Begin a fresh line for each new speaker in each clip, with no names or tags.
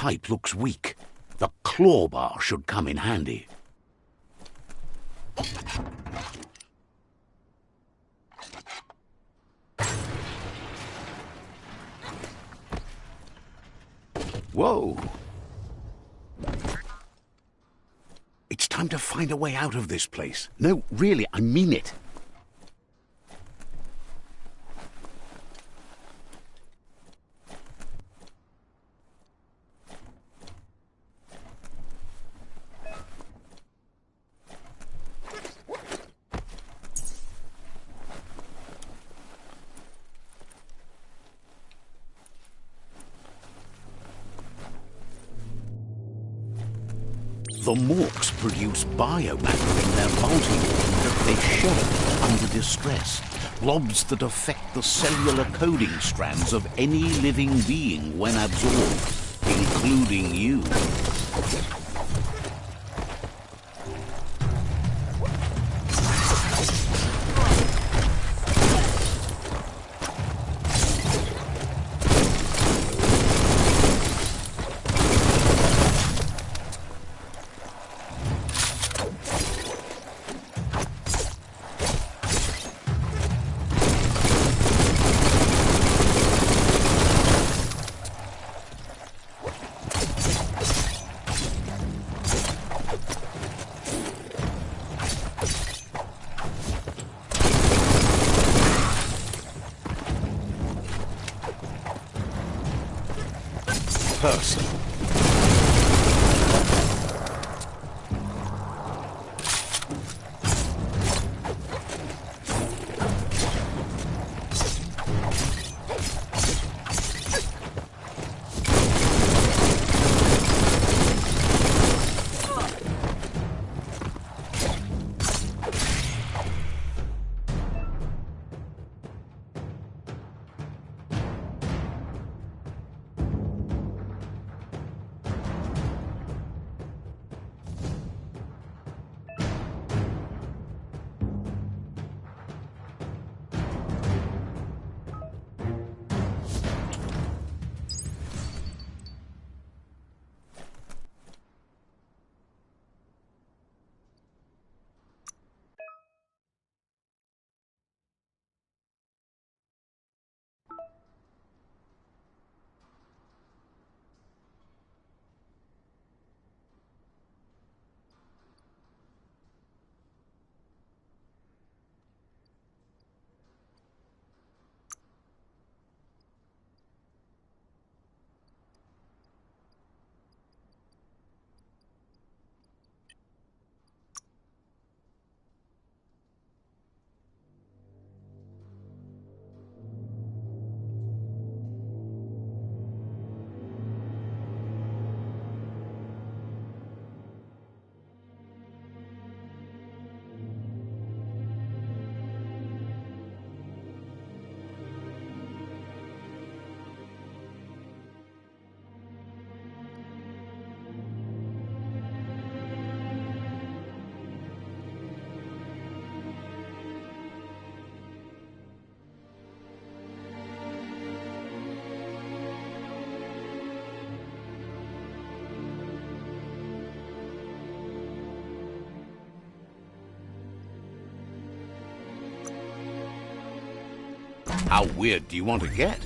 pipe looks weak. The claw bar should come in handy. Whoa! It's time to find a way out of this place. No, really, I mean it. The morks produce biomatter in their multi-organ that they shed under distress. Blobs that affect the cellular coding strands of any living being when absorbed, including you. Person. How weird do you want to get?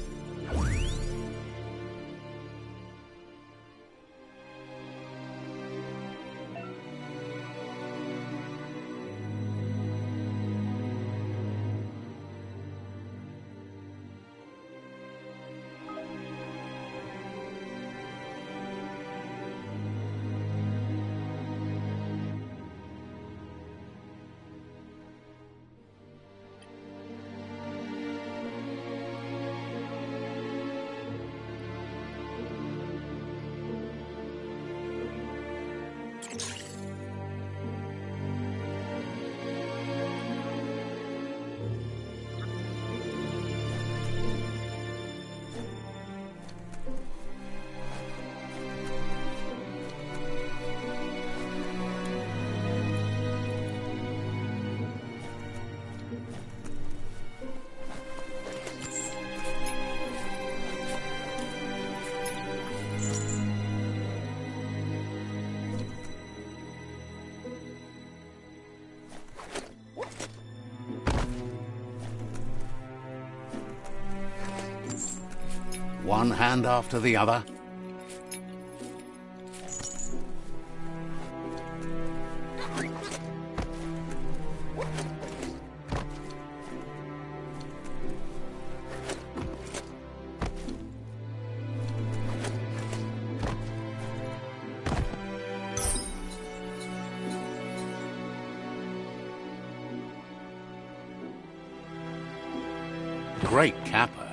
one hand after the other. Great capper.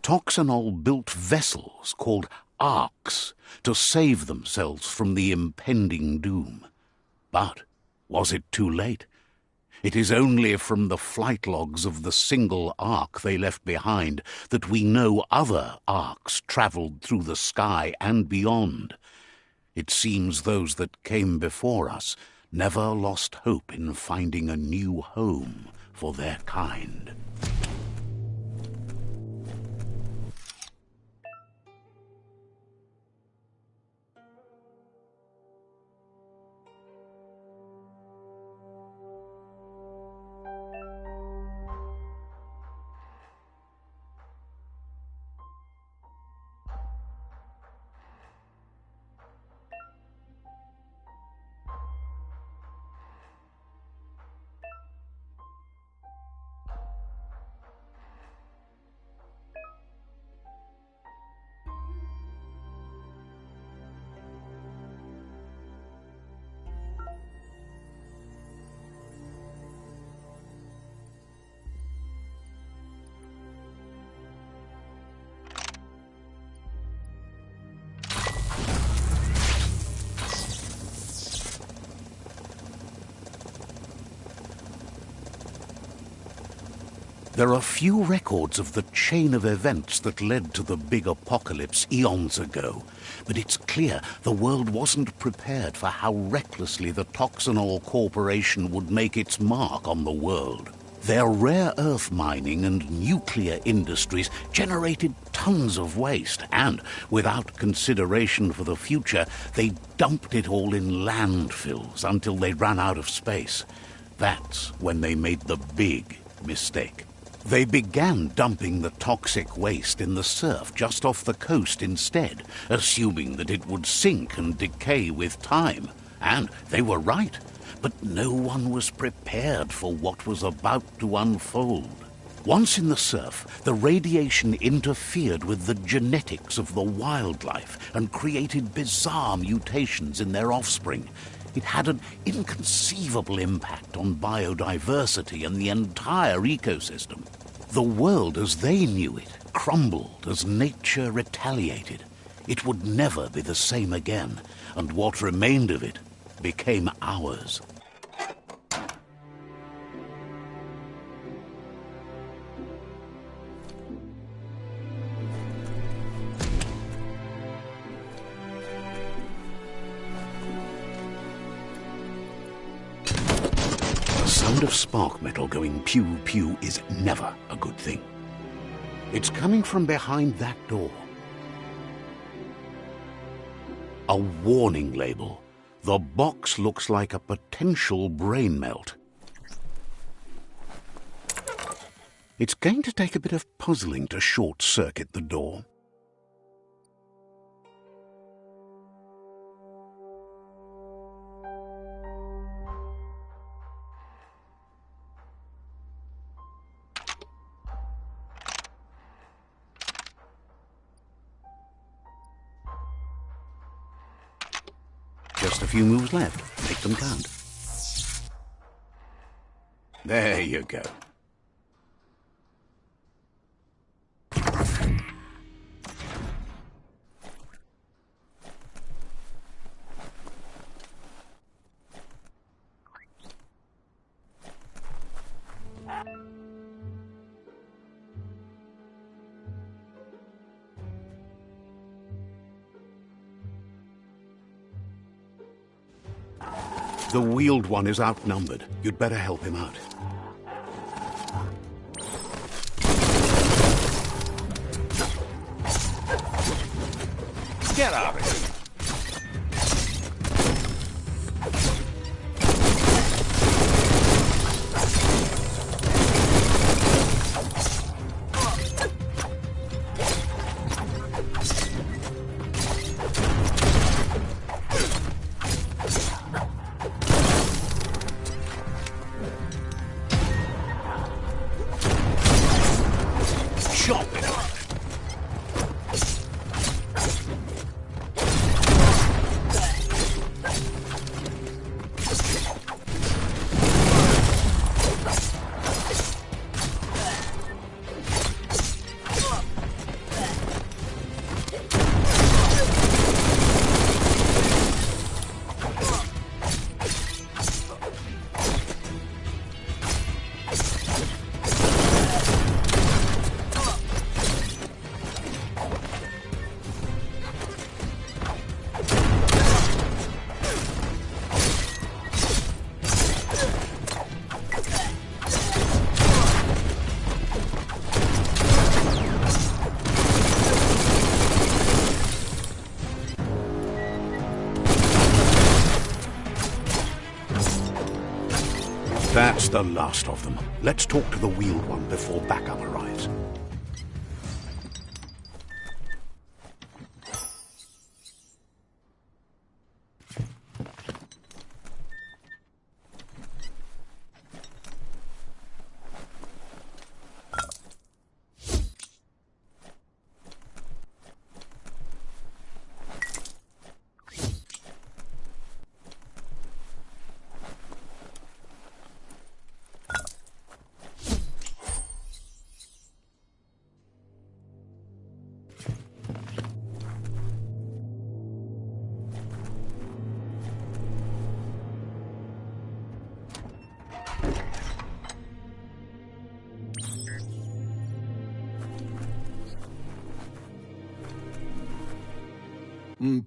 Toxanol built vessels called arks to save themselves from the impending doom. But was it too late? It is only from the flight logs of the single ark they left behind that we know other arks travelled through the sky and beyond. It seems those that came before us never lost hope in finding a new home for their kind. There are few records of the chain of events that led to the big apocalypse eons ago, but it's clear the world wasn't prepared for how recklessly the Toxanol Corporation would make its mark on the world. Their rare earth mining and nuclear industries generated tons of waste, and, without consideration for the future, they dumped it all in landfills until they ran out of space. That's when they made the big mistake. They began dumping the toxic waste in the surf just off the coast instead, assuming that it would sink and decay with time. And they were right, but no one was prepared for what was about to unfold. Once in the surf, the radiation interfered with the genetics of the wildlife and created bizarre mutations in their offspring. It had an inconceivable impact on biodiversity and the entire ecosystem. The world as they knew it crumbled as nature retaliated. It would never be the same again, and what remained of it became ours. The sound of spark metal going pew-pew is never a good thing. It's coming from behind that door. A warning label. The box looks like a potential brain melt. It's going to take a bit of puzzling to short-circuit the door. Just a few moves left. Make them count. There you go. The wheeled one is outnumbered. You'd better help him out. Get out of here! Chop it up! That's the last of them. Let's talk to the wheeled one before backup arrives.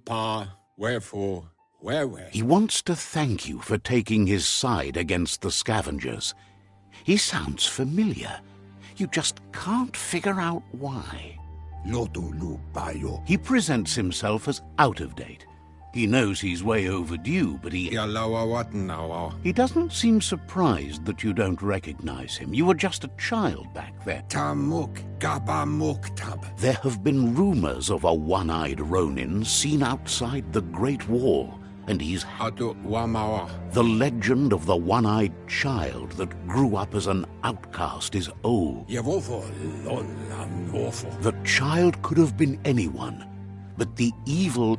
Pa, wherefore, where?
He wants to thank you for taking his side against the scavengers. He sounds familiar. You just can't figure out why. He presents himself as out of date. He knows he's way overdue, but he doesn't seem surprised that you don't recognize him. You were just a child back then. There have been rumors of a one-eyed Ronin seen outside the Great Wall, and he's the legend of the one-eyed child that grew up as an outcast is old. The child could have been anyone, but the evil...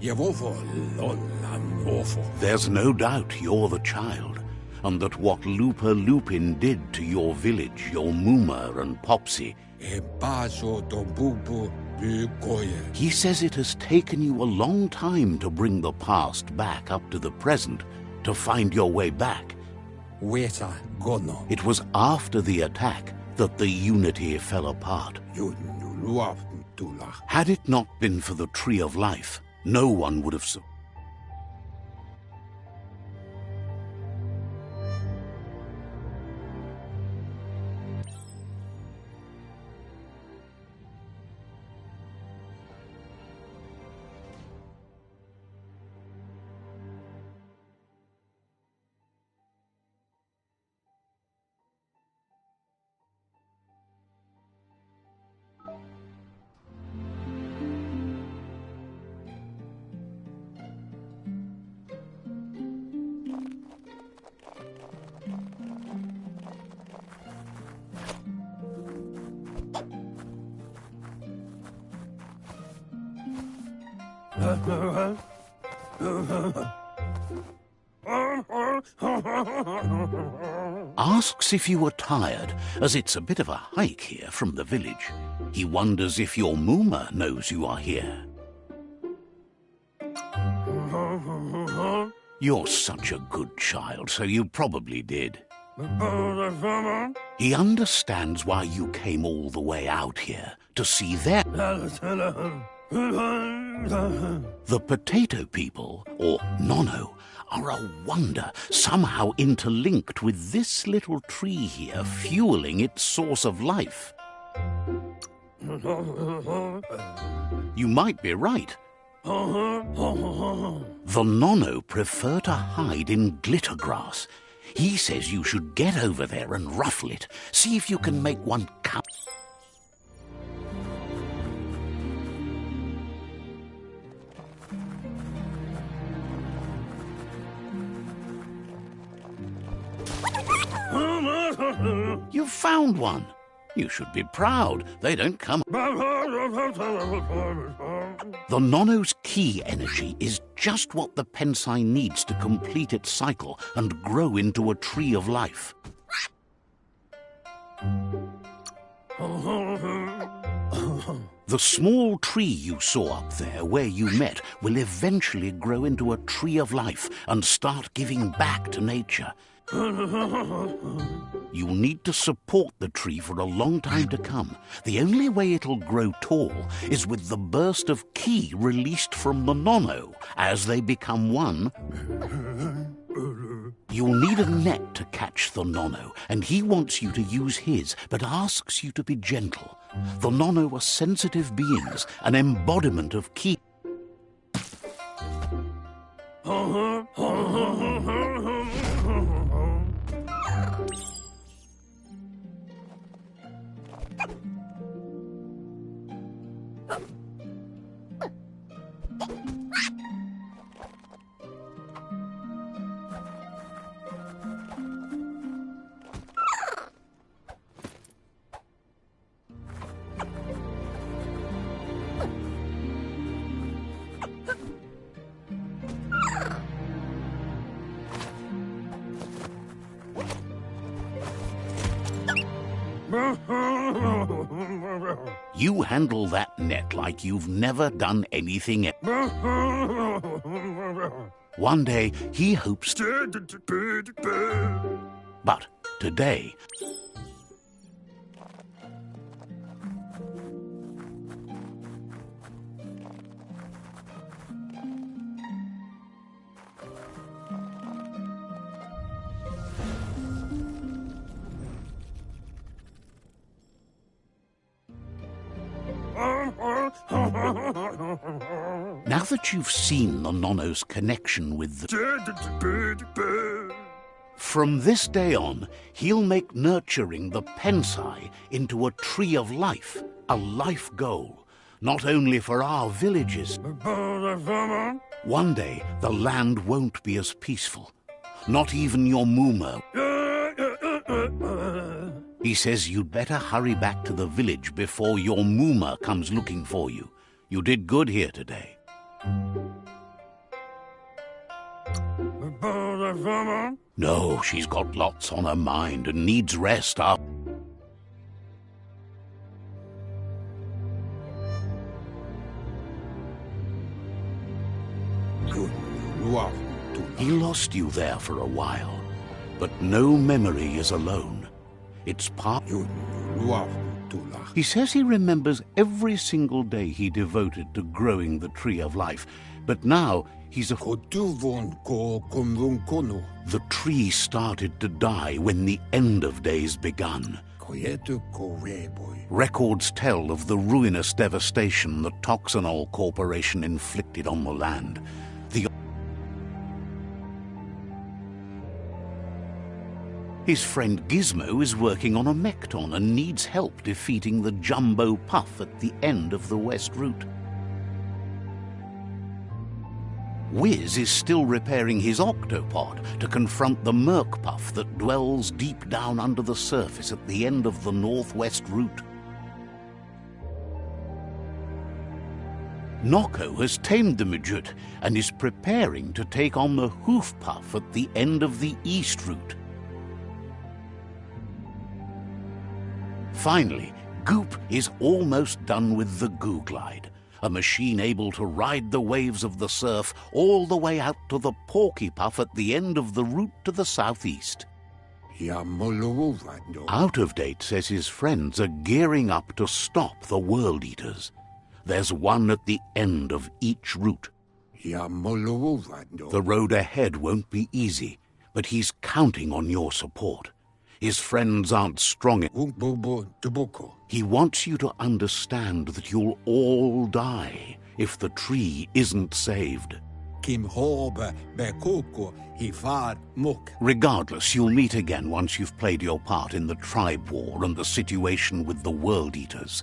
There's no doubt you're the child, and that what Looper Lupin did to your village, your Muma and Popsy... He says it has taken you a long time to bring the past back up to the present, to find your way back. It was after the attack that the Unity fell apart. Had it not been for the Tree of Life, no one would have... Asks if you are tired, as it's a bit of a hike here from the village. He wonders if your Mooma knows you are here. You're such a good child, so you probably did. He understands why you came all the way out here, to see them. The potato people, or Nono, are a wonder, somehow interlinked with this little tree here, fueling its source of life. You might be right. The Nono prefer to hide in glitter grass. He says you should get over there and ruffle it. See if you can make one come. You found one. You should be proud. They don't come. The Nono's key energy is just what the Pensai needs to complete its cycle and grow into a tree of life. The small tree you saw up there where you met will eventually grow into a tree of life and start giving back to nature. You'll need to support the tree for a long time to come. The only way it'll grow tall is with the burst of ki released from the Nono as they become one. You'll need a net to catch the Nono, and he wants you to use his, but asks you to be gentle. The Nono are sensitive beings, an embodiment of ki. You handle that net like you've never done anything else. One day, he hopes to... But today... Now that you've seen the Nono's connection with the... From this day on, he'll make nurturing the Pensai into a tree of life, a life goal, not only for our villages. One day, the land won't be as peaceful, not even your Mooma. He says you'd better hurry back to the village before your Mooma comes looking for you. You did good here today. No, she's got lots on her mind and needs rest up. He lost you there for a while, but no memory is alone. It's part... He says he remembers every single day he devoted to growing the tree of life, but now he's a... The tree started to die when the end of days begun. Records tell of the ruinous devastation the Toxanol Corporation inflicted on the land. His friend Gizmo is working on a Mekton and needs help defeating the Jumbo Puff at the end of the West Route. Wiz is still repairing his octopod to confront the Merc Puff that dwells deep down under the surface at the end of the Northwest Route. Nocco has tamed the midget and is preparing to take on the hoof puff at the end of the east route. Finally, Goop is almost done with the Goo Glide, a machine able to ride the waves of the surf all the way out to the Porky Puff at the end of the route to the southeast. Out of Date says his friends are gearing up to stop the World Eaters. There's one at the end of each route. The road ahead won't be easy, but he's counting on your support. His friends aren't strong. He wants you to understand that you'll all die if the tree isn't saved. Regardless, you'll meet again once you've played your part in the tribe war and the situation with the World Eaters.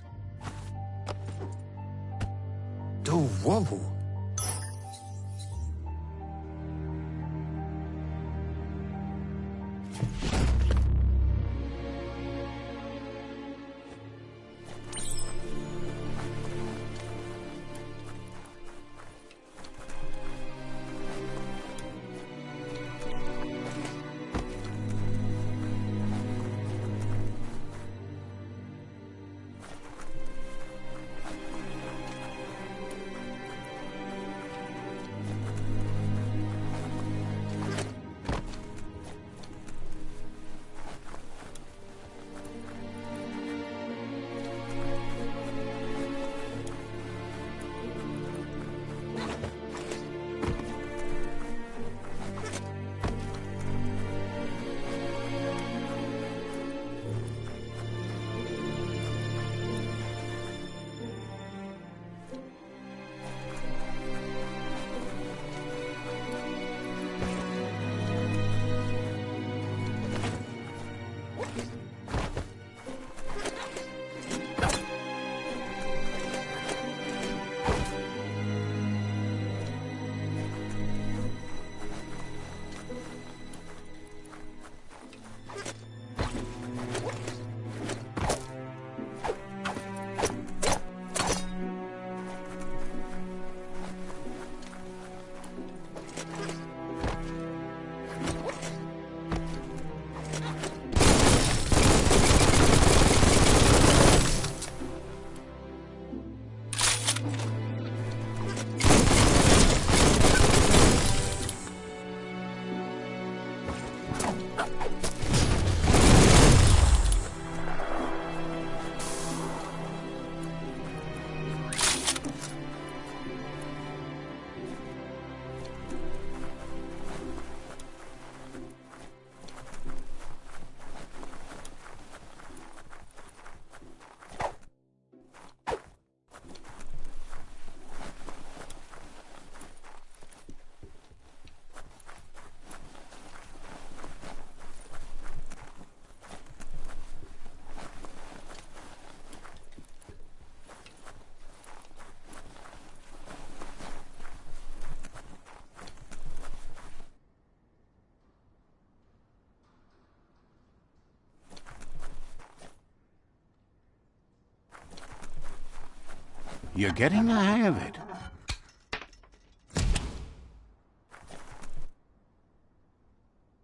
You're getting the hang of it.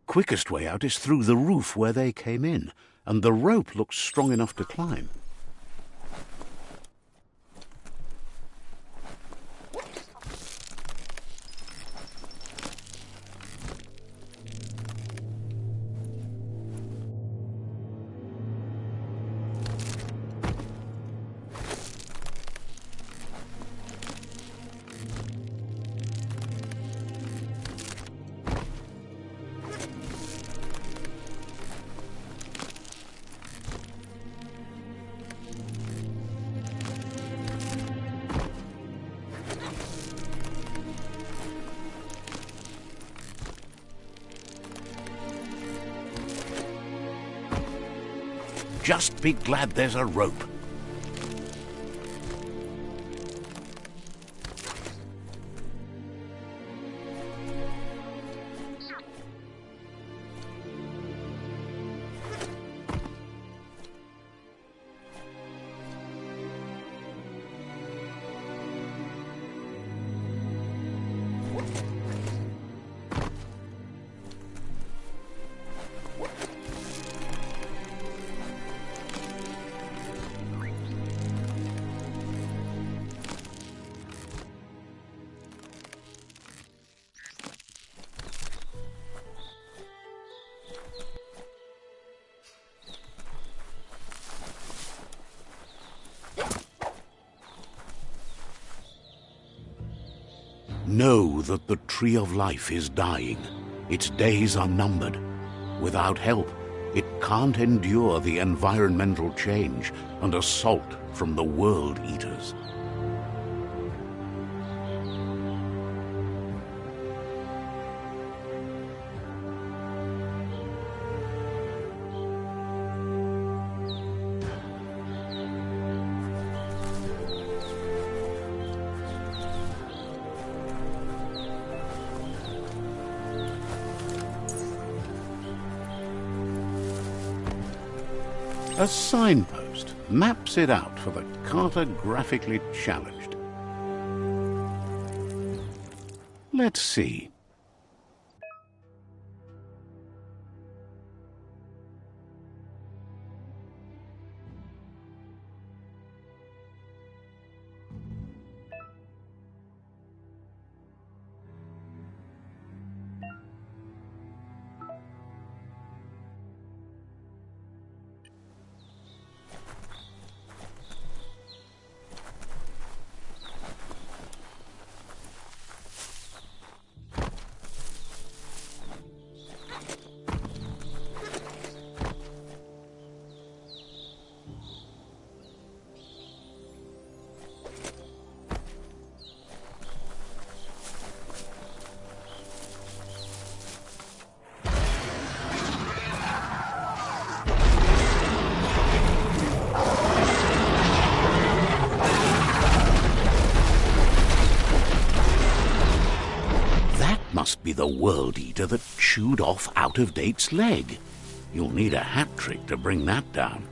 Quickest way out is through the roof where they came in, and the rope looks strong enough to climb. Just be glad there's a rope. Know that the Tree of Life is dying. Its days are numbered. Without help, it can't endure the environmental change and assault from the World Eaters. A signpost maps it out for the cartographically challenged. Let's see. Must be the World Eater that chewed off Out-of-Date's leg. You'll need a hat trick to bring that down.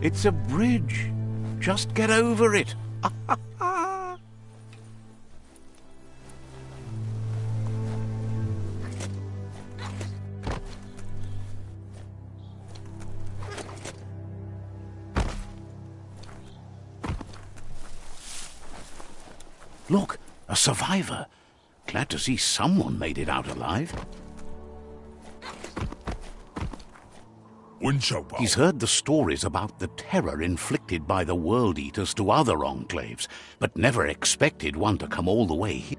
It's a bridge. Just get over it. Look, a survivor. Glad to see someone made it out alive. He's heard the stories about the terror inflicted by the World Eaters to other enclaves, but never expected one to come all the way here.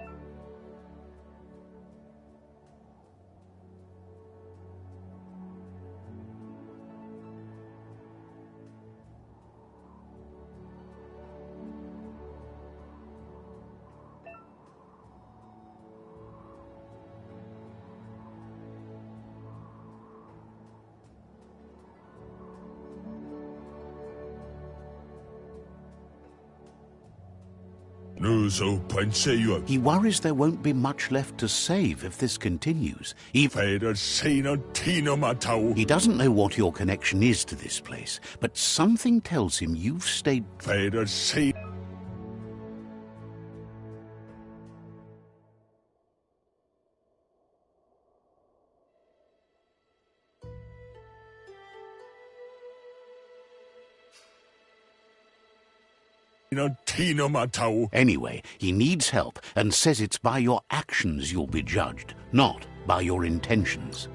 He worries there won't be much left to save if this continues. He doesn't know what your connection is to this place, but something tells him you've stayed... Anyway, he needs help and says it's by your actions you'll be judged, not by your intentions.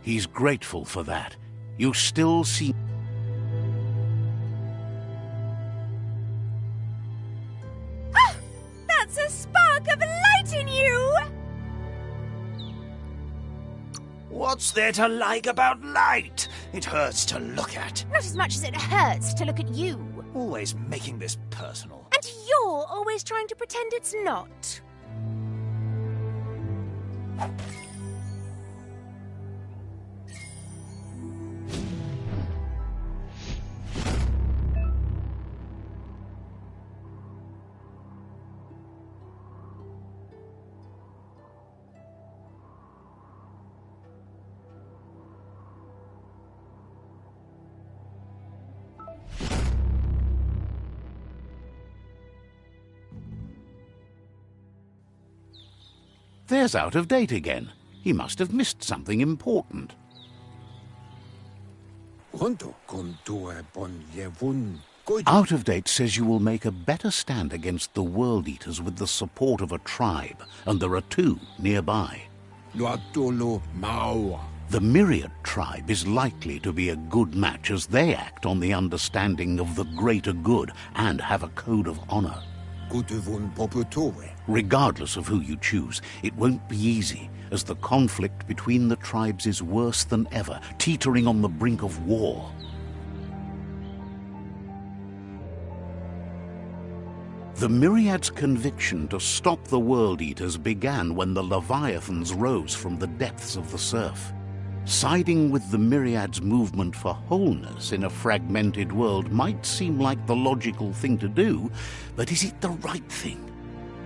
He's grateful for that. You still see...
Ah! That's a spark of light in you!
What's there to like about light? It hurts to look at.
Not as much as it hurts to look at you.
Always making this personal.
And you're always trying to pretend it's not.
There's Out-of-Date again. He must have missed something important.
Good.
Out of Date says you will make a better stand against the World Eaters with the support of a tribe, and there are two nearby.
Luatolo Maua.
The Myriad tribe is likely to be a good match as they act on the understanding of the greater good and have a code of honor.
Kutuvun Poputore.
Regardless of who you choose, it won't be easy, as the conflict between the tribes is worse than ever, teetering on the brink of war. The Myriad's conviction to stop the World Eaters began when the Leviathans rose from the depths of the surf. Siding with the Myriad's movement for wholeness in a fragmented world might seem like the logical thing to do, but is it the right thing?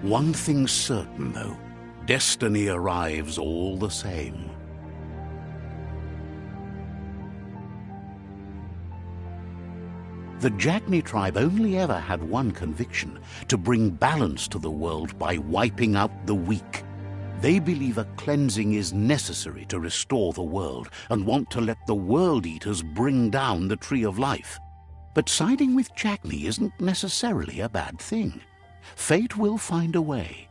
One thing's certain, though. Destiny arrives all the same. The Jagni tribe only ever had one conviction: to bring balance to the world by wiping out the weak. They believe a cleansing is necessary to restore the world and want to let the World Eaters bring down the Tree of Life. But siding with Jagni isn't necessarily a bad thing. Fate will find a way.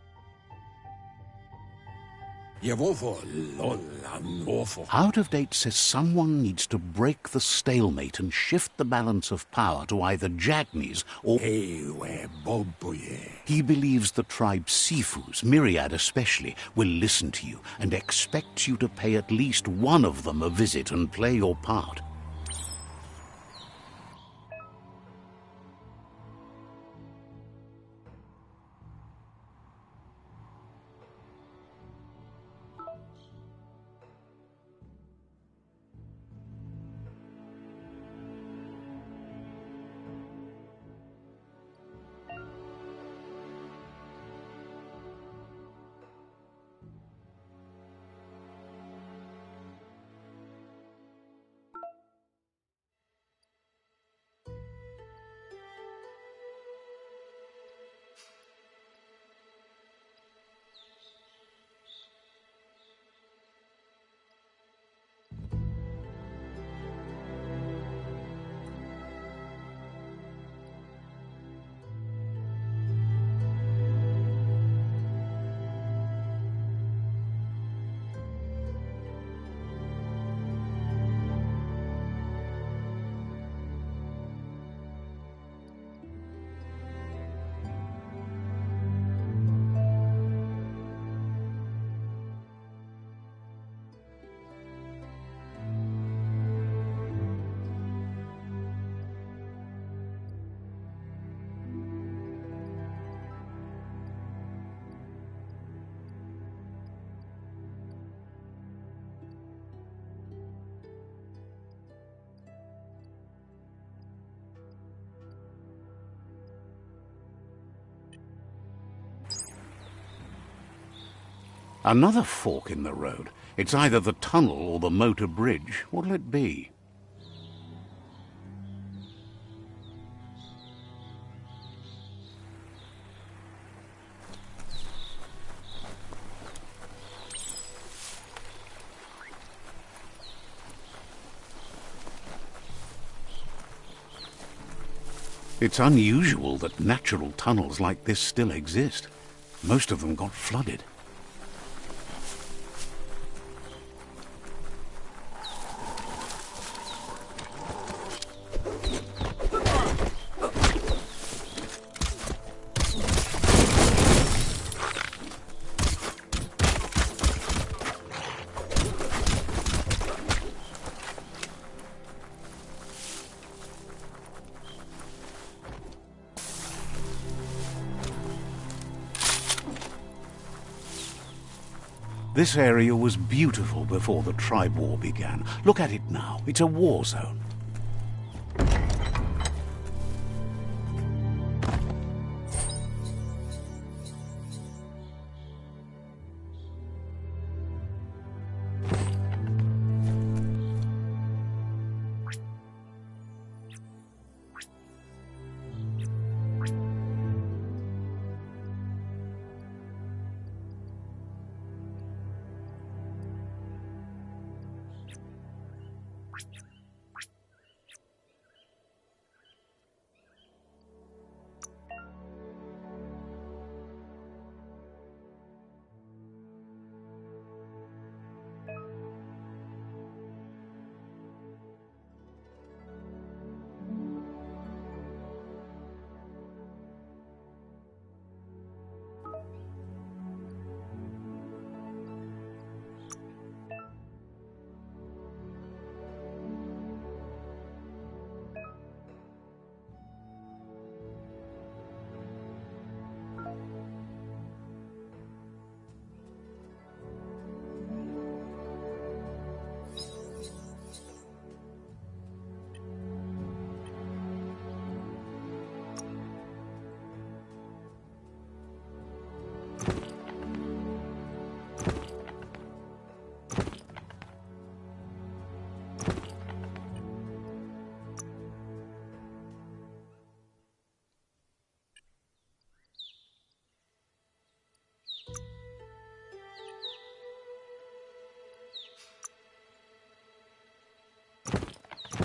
Out of Date says someone needs to break the stalemate and shift the balance of power to either Jagni's or... He believes the tribe Sifus, Myriad especially, will listen to you and expects you to pay at least one of them a visit and play your part. Another fork in the road. It's either the tunnel or the motor bridge. What'll it be? It's unusual that natural tunnels like this still exist. Most of them got flooded. This area was beautiful before the tribe war began. Look at it now. It's a war zone.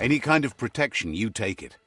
Any kind of protection, you take it.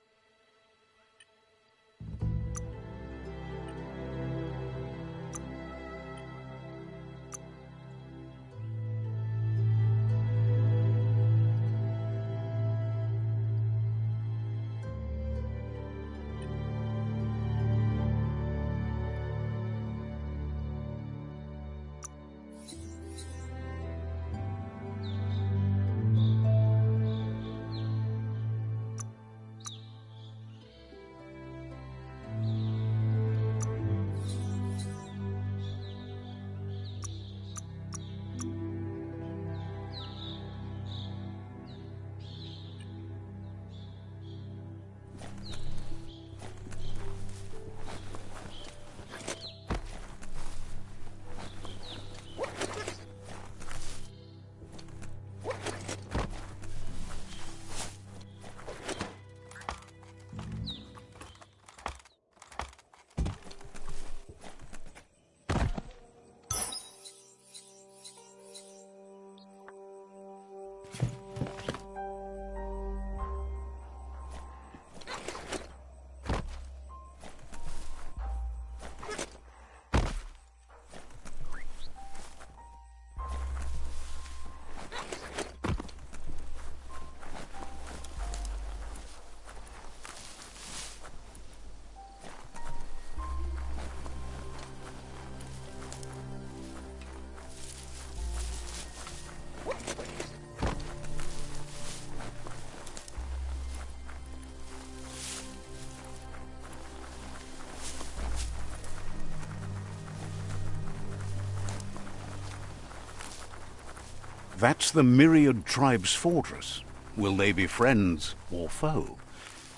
That's the Myriad Tribe's fortress. Will they be friends or foe?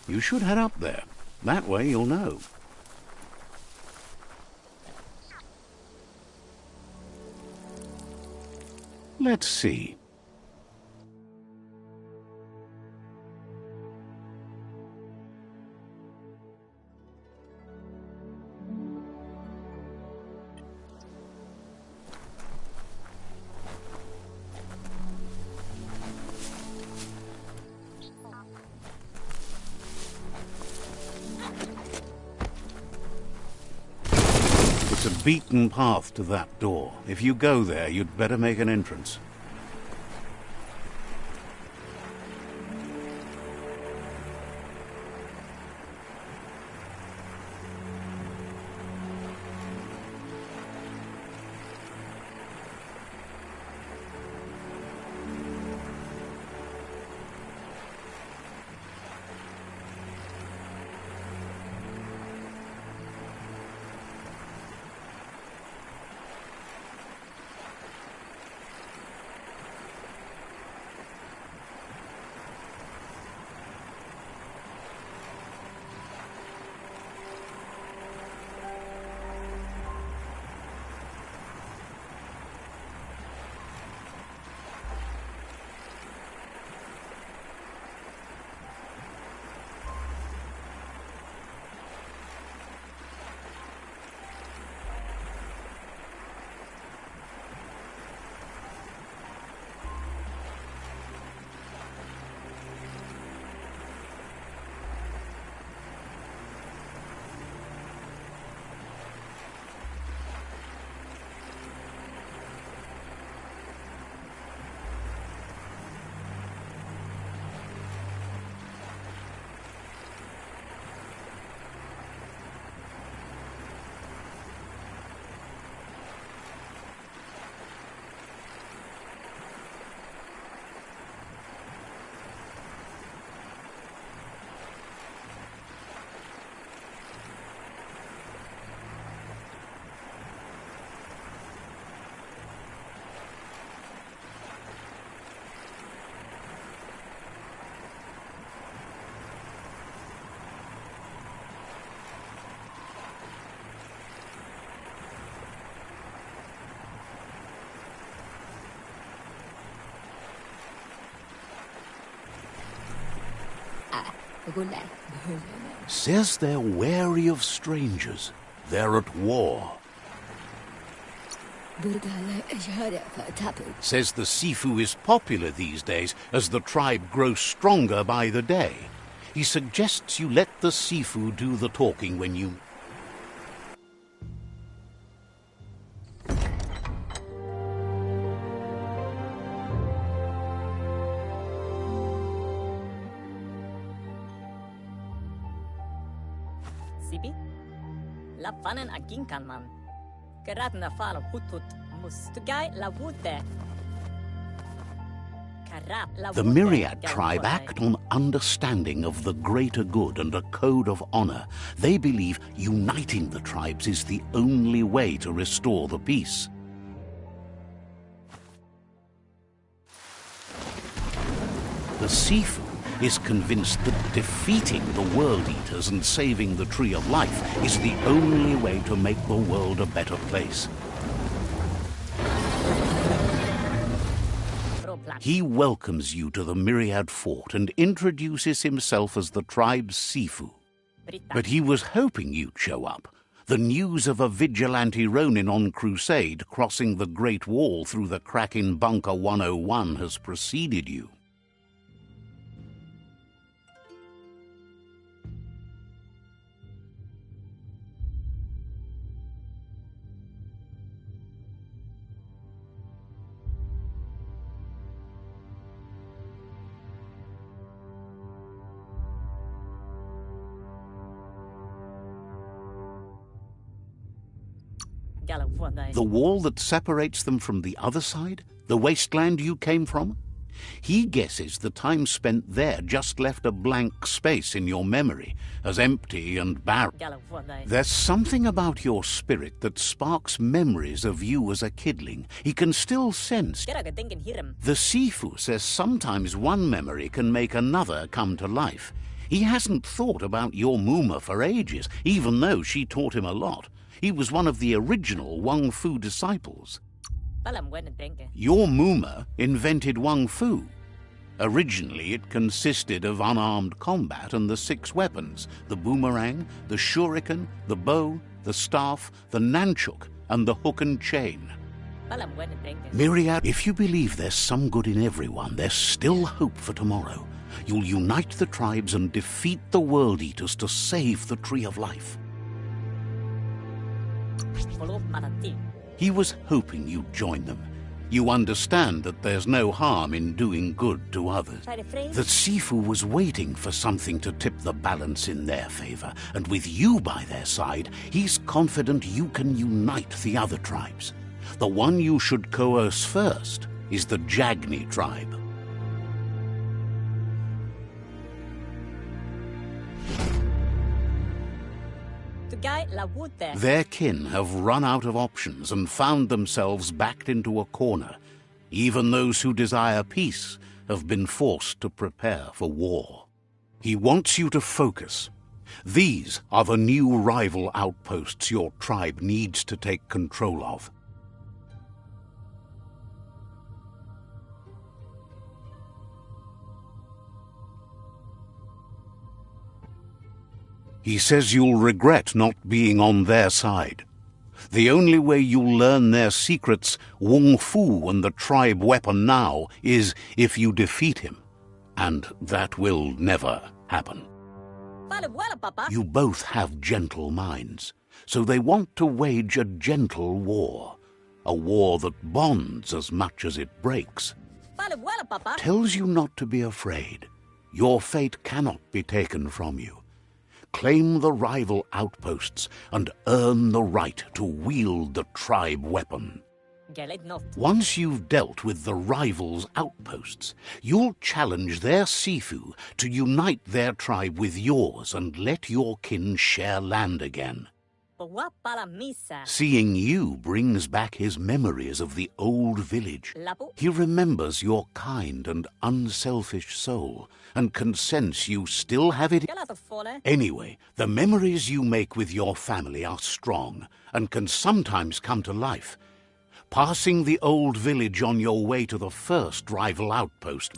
You should head up there. That way you'll know. Let's see. It's a beaten path to that door. If you go there, you'd better make an entrance. Says they're wary of strangers. They're at war. Says the Sifu is popular these days as the tribe grows stronger by the day. He suggests you let the Sifu do the talking when you...
Sibi? La fanen aginkan man. Geradna falo hutut mustugai la wute.
The Myriad tribe act on understanding of the greater good and a code of honor. They believe uniting the tribes is the only way to restore the peace. The Sifu is convinced that defeating the World Eaters and saving the Tree of Life is the only way to make the world a better place. He welcomes you to the Myriad Fort and introduces himself as the tribe's Sifu. But he was hoping you'd show up. The news of a vigilante Ronin on crusade crossing the Great Wall through the crack in Bunker 101 has preceded you. The wall that separates them from the other side? The wasteland you came from? He guesses the time spent there just left a blank space in your memory, as empty and barren. There's something about your spirit that sparks memories of you as a kidling. He can still sense. The Sifu says sometimes one memory can make another come to life. He hasn't thought about your Muma for ages, even though she taught him a lot. He was one of the original Wang Fu disciples. Your Muma invented Wang Fu. Originally, it consisted of unarmed combat and the 6 weapons: the boomerang, the shuriken, the bow, the staff, the nunchuk, and the hook and chain. Myriad, if you believe there's some good in everyone, there's still hope for tomorrow. You'll unite the tribes and defeat the World Eaters to save the Tree of Life. He was hoping you'd join them. You understand that there's no harm in doing good to others. The Sifu was waiting for something to tip the balance in their favor, and with you by their side, he's confident you can unite the other tribes. The one you should coerce first is the Jagni tribe. Their kin have run out of options and found themselves backed into a corner. Even those who desire peace have been forced to prepare for war. He wants you to focus. These are the new rival outposts your tribe needs to take control of. He says you'll regret not being on their side. The only way you'll learn their secrets, Wung Fu and the tribe weapon now, is if you defeat him. And that will never happen. You both have gentle minds, so they want to wage a gentle war. A war that bonds as much as it breaks. Tells you not to be afraid. Your fate cannot be taken from you. Claim the rival outposts and earn the right to wield the tribe weapon. Once you've dealt with the rivals' outposts, you'll challenge their Sifu to unite their tribe with yours and let your kin share land again. Seeing you brings back his memories of the old village. He remembers your kind and unselfish soul and can sense you still have it. Anyway, the memories you make with your family are strong and can sometimes come to life. Passing the old village on your way to the first rival outpost.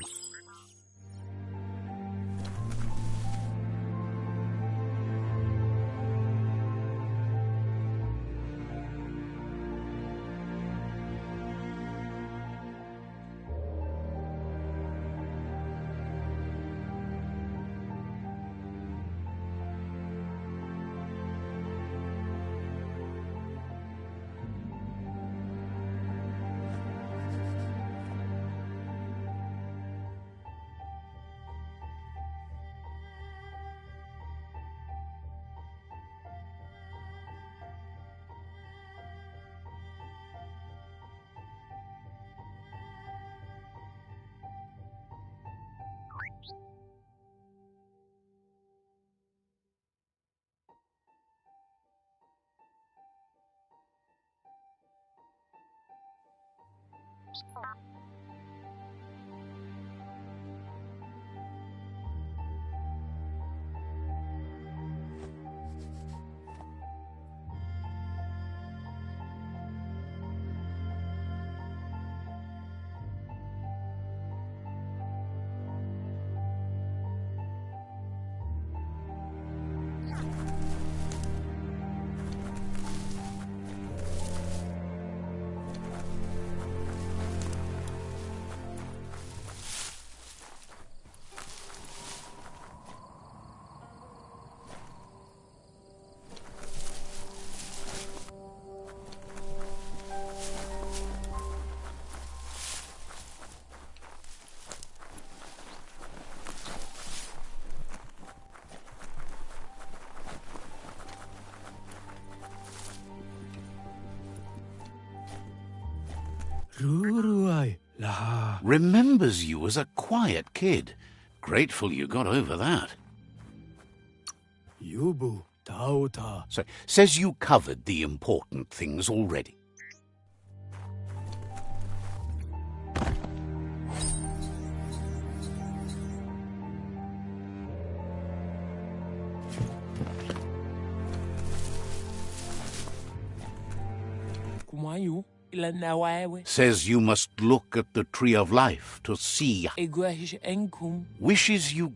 Ruruai la.
Remembers you as a quiet kid. Grateful you got over that.
Yubu tauta.
So, says you covered the important things already.
Kumayu ilanawawe.
Says you must look at the tree of life to see.
Egwahish enkum.
Wishes you...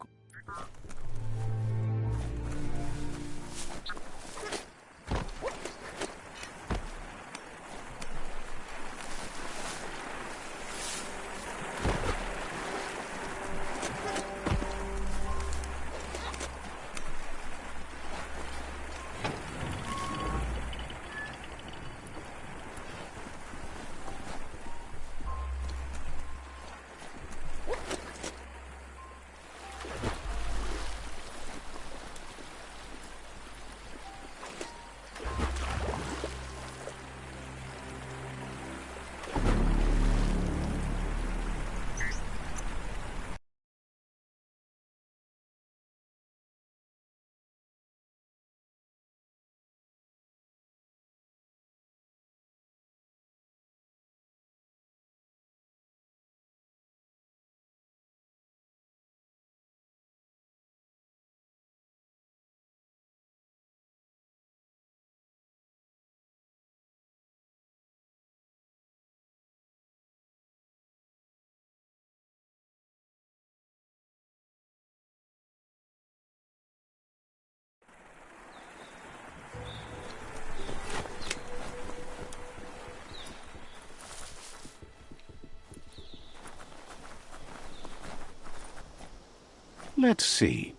Let's see.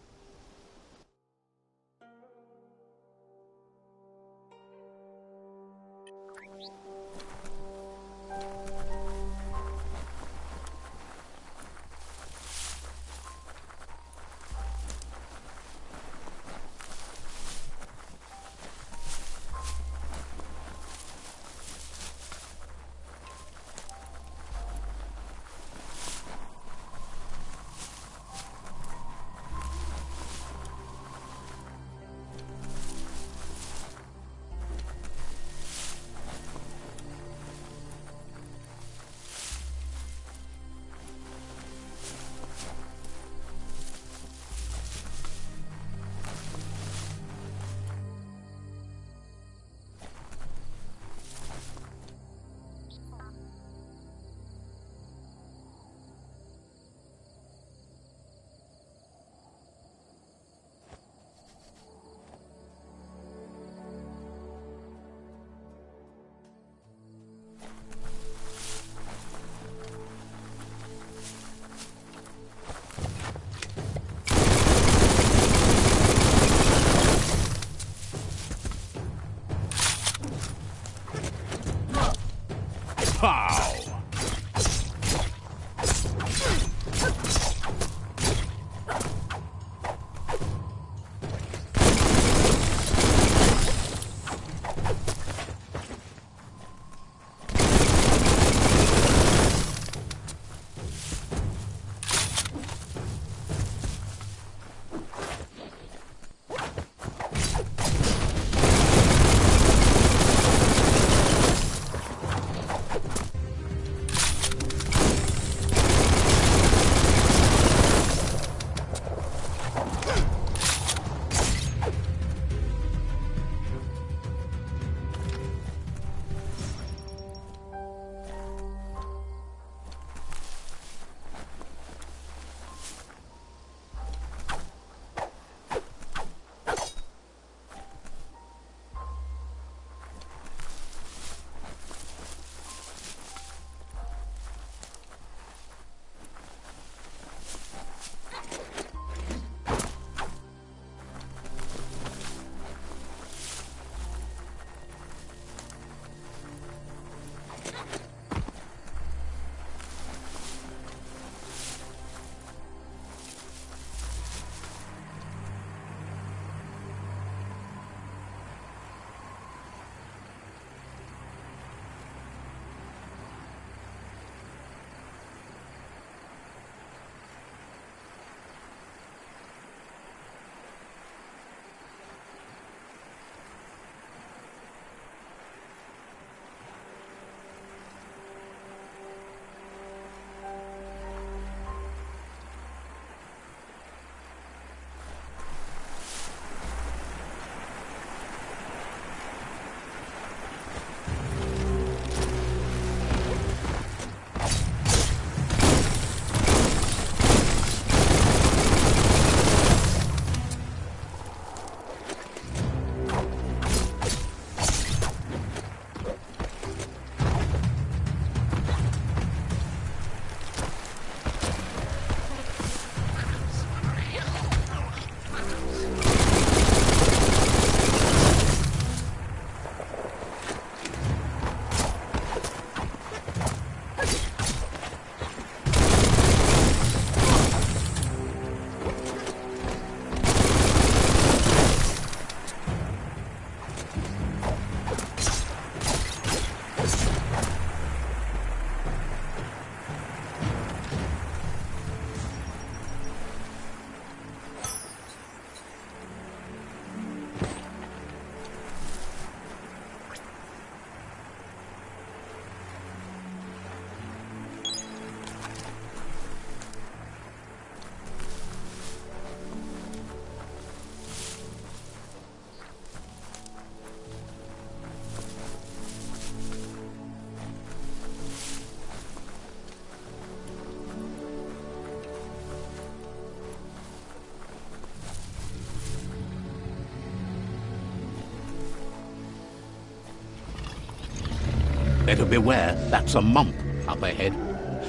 Better beware, that's a mump up ahead.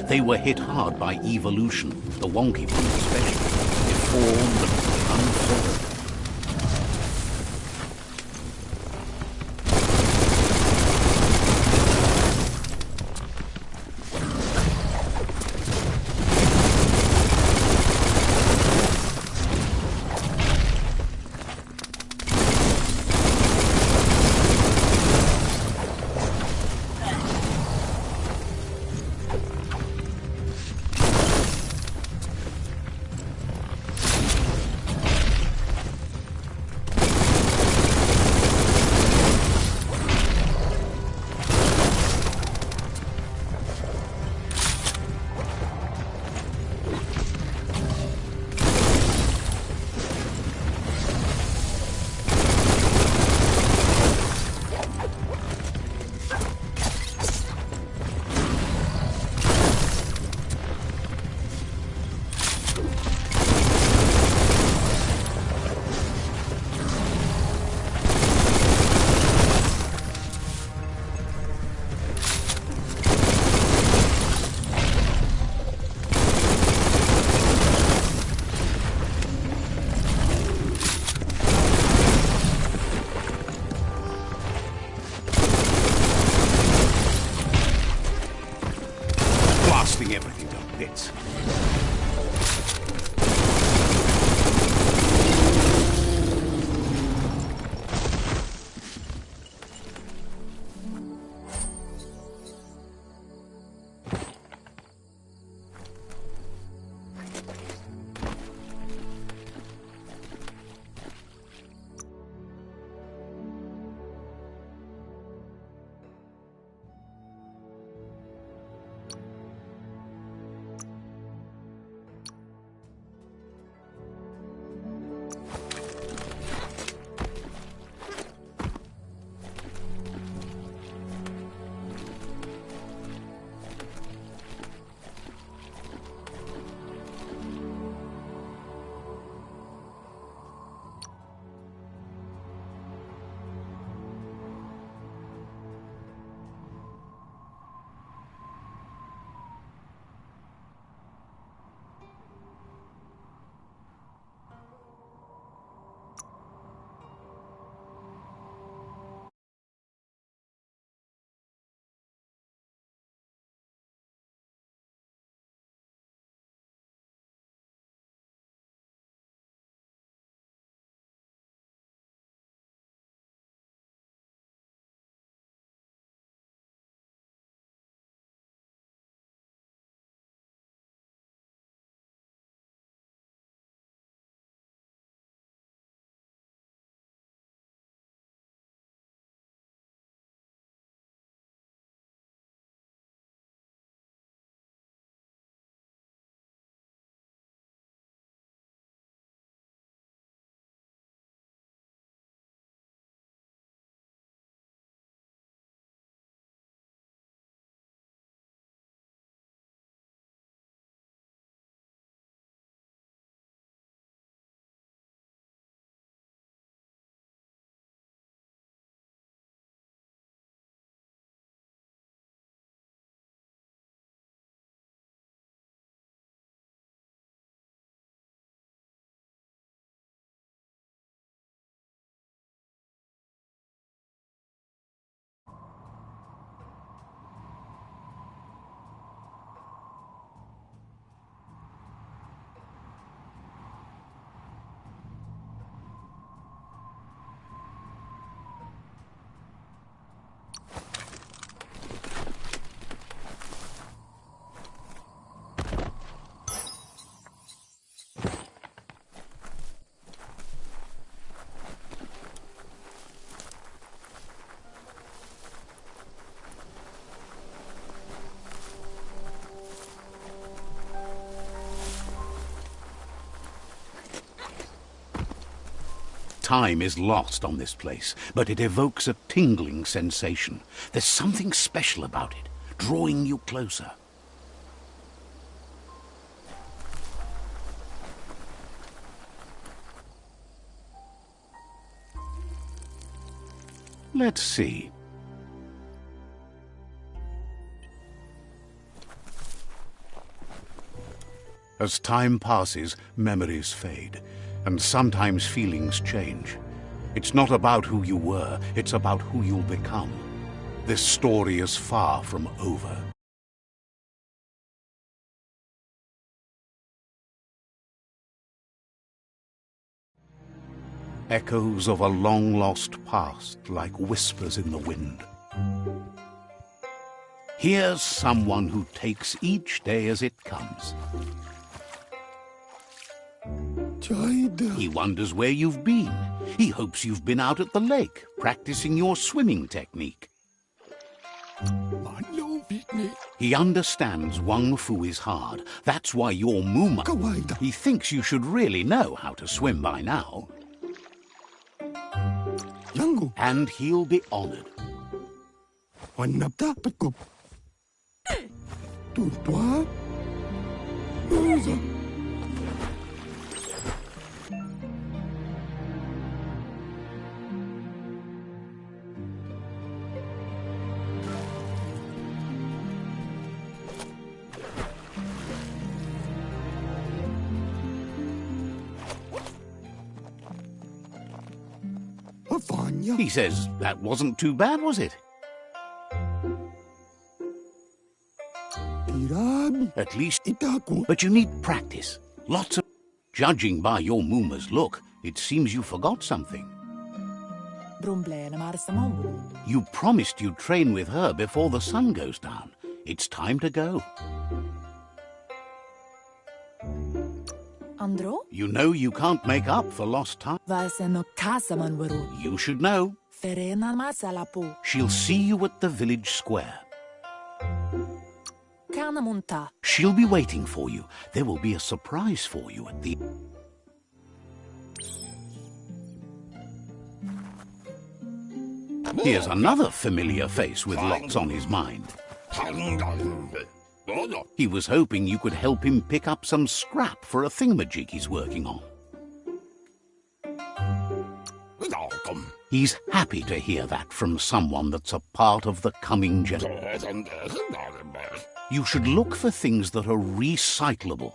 They were hit hard by evolution, the wonky ones especially, deformed and unfolded. Blasting everything to bits. Time is lost on this place, but it evokes a tingling sensation. There's something special about it, drawing you closer. Let's see. As time passes, memories fade, and sometimes feelings change. It's not about who you were, it's about who you'll become. This story is far from over. Echoes of a long-lost past like whispers in the wind. Here's someone who takes each day as it comes. He wonders where you've been. He hopes you've been out at the lake, practicing your swimming technique. He understands Wang Fu is hard. That's why you're Muma. He thinks you should really know how to swim by now. And he'll be honored. He says, that wasn't too bad, was it? At least, but you need practice. Lots of... Judging by your Muma's look, it seems you forgot something. You promised you'd train with her before the sun goes down. It's time to go.
Andro?
You know you can't make up for lost time. You should know. She'll see you at the village square. She'll be waiting for you. There will be a surprise for you at the... Here's another familiar face with lots on his mind. He was hoping you could help him pick up some scrap for a thingamajig he's working on. He's happy to hear that from someone that's a part of the coming generation. You should look for things that are recyclable.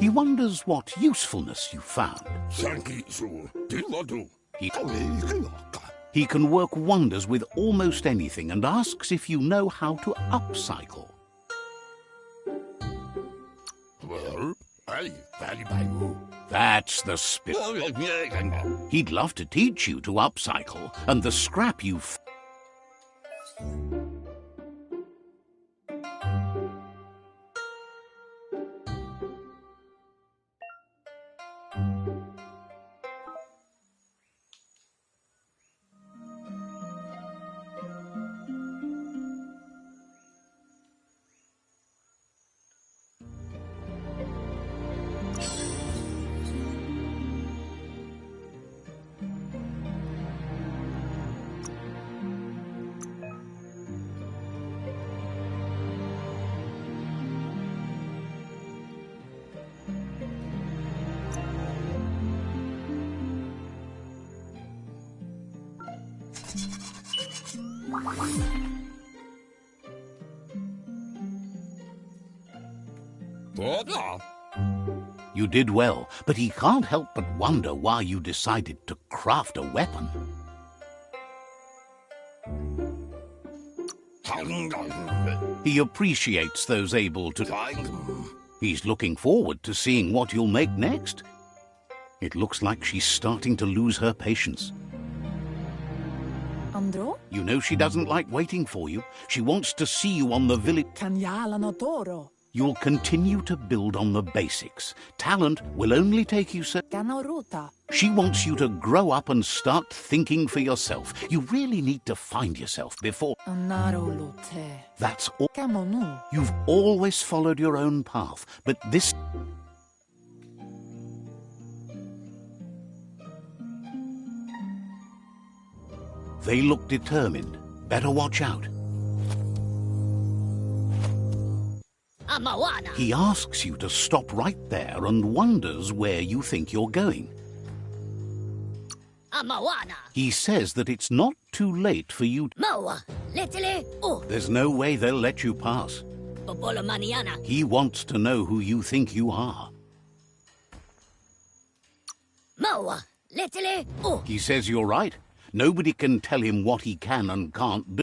He wonders what usefulness you found. He can work wonders with almost anything and asks if you know how to upcycle. That's the spirit. He'd love to teach you to upcycle, and the scrap you've... You did well, but he can't help but wonder why you decided to craft a weapon. He appreciates those able to... He's looking forward to seeing what you'll make next. It looks like she's starting to lose her patience.
Andro?
You know she doesn't like waiting for you. She wants to see you on the village... You'll continue to build on the basics. Talent will only take you so...
Kanaruta.
She wants you to grow up and start thinking for yourself. You really need to find yourself before...
Anarolote.
That's all.
Kamonu.
You've always followed your own path, but this... They look determined. Better watch out.
Amawana.
He asks you to stop right there and wonders where you think you're going.
Amawana.
He says that it's not too late for you...
Moa. Letele. Oh.
There's no way they'll let you pass.
Popola maniana.
He wants to know who you think you are.
Moa. Letele. Oh.
He says you're right. Nobody can tell him what he can and can't do.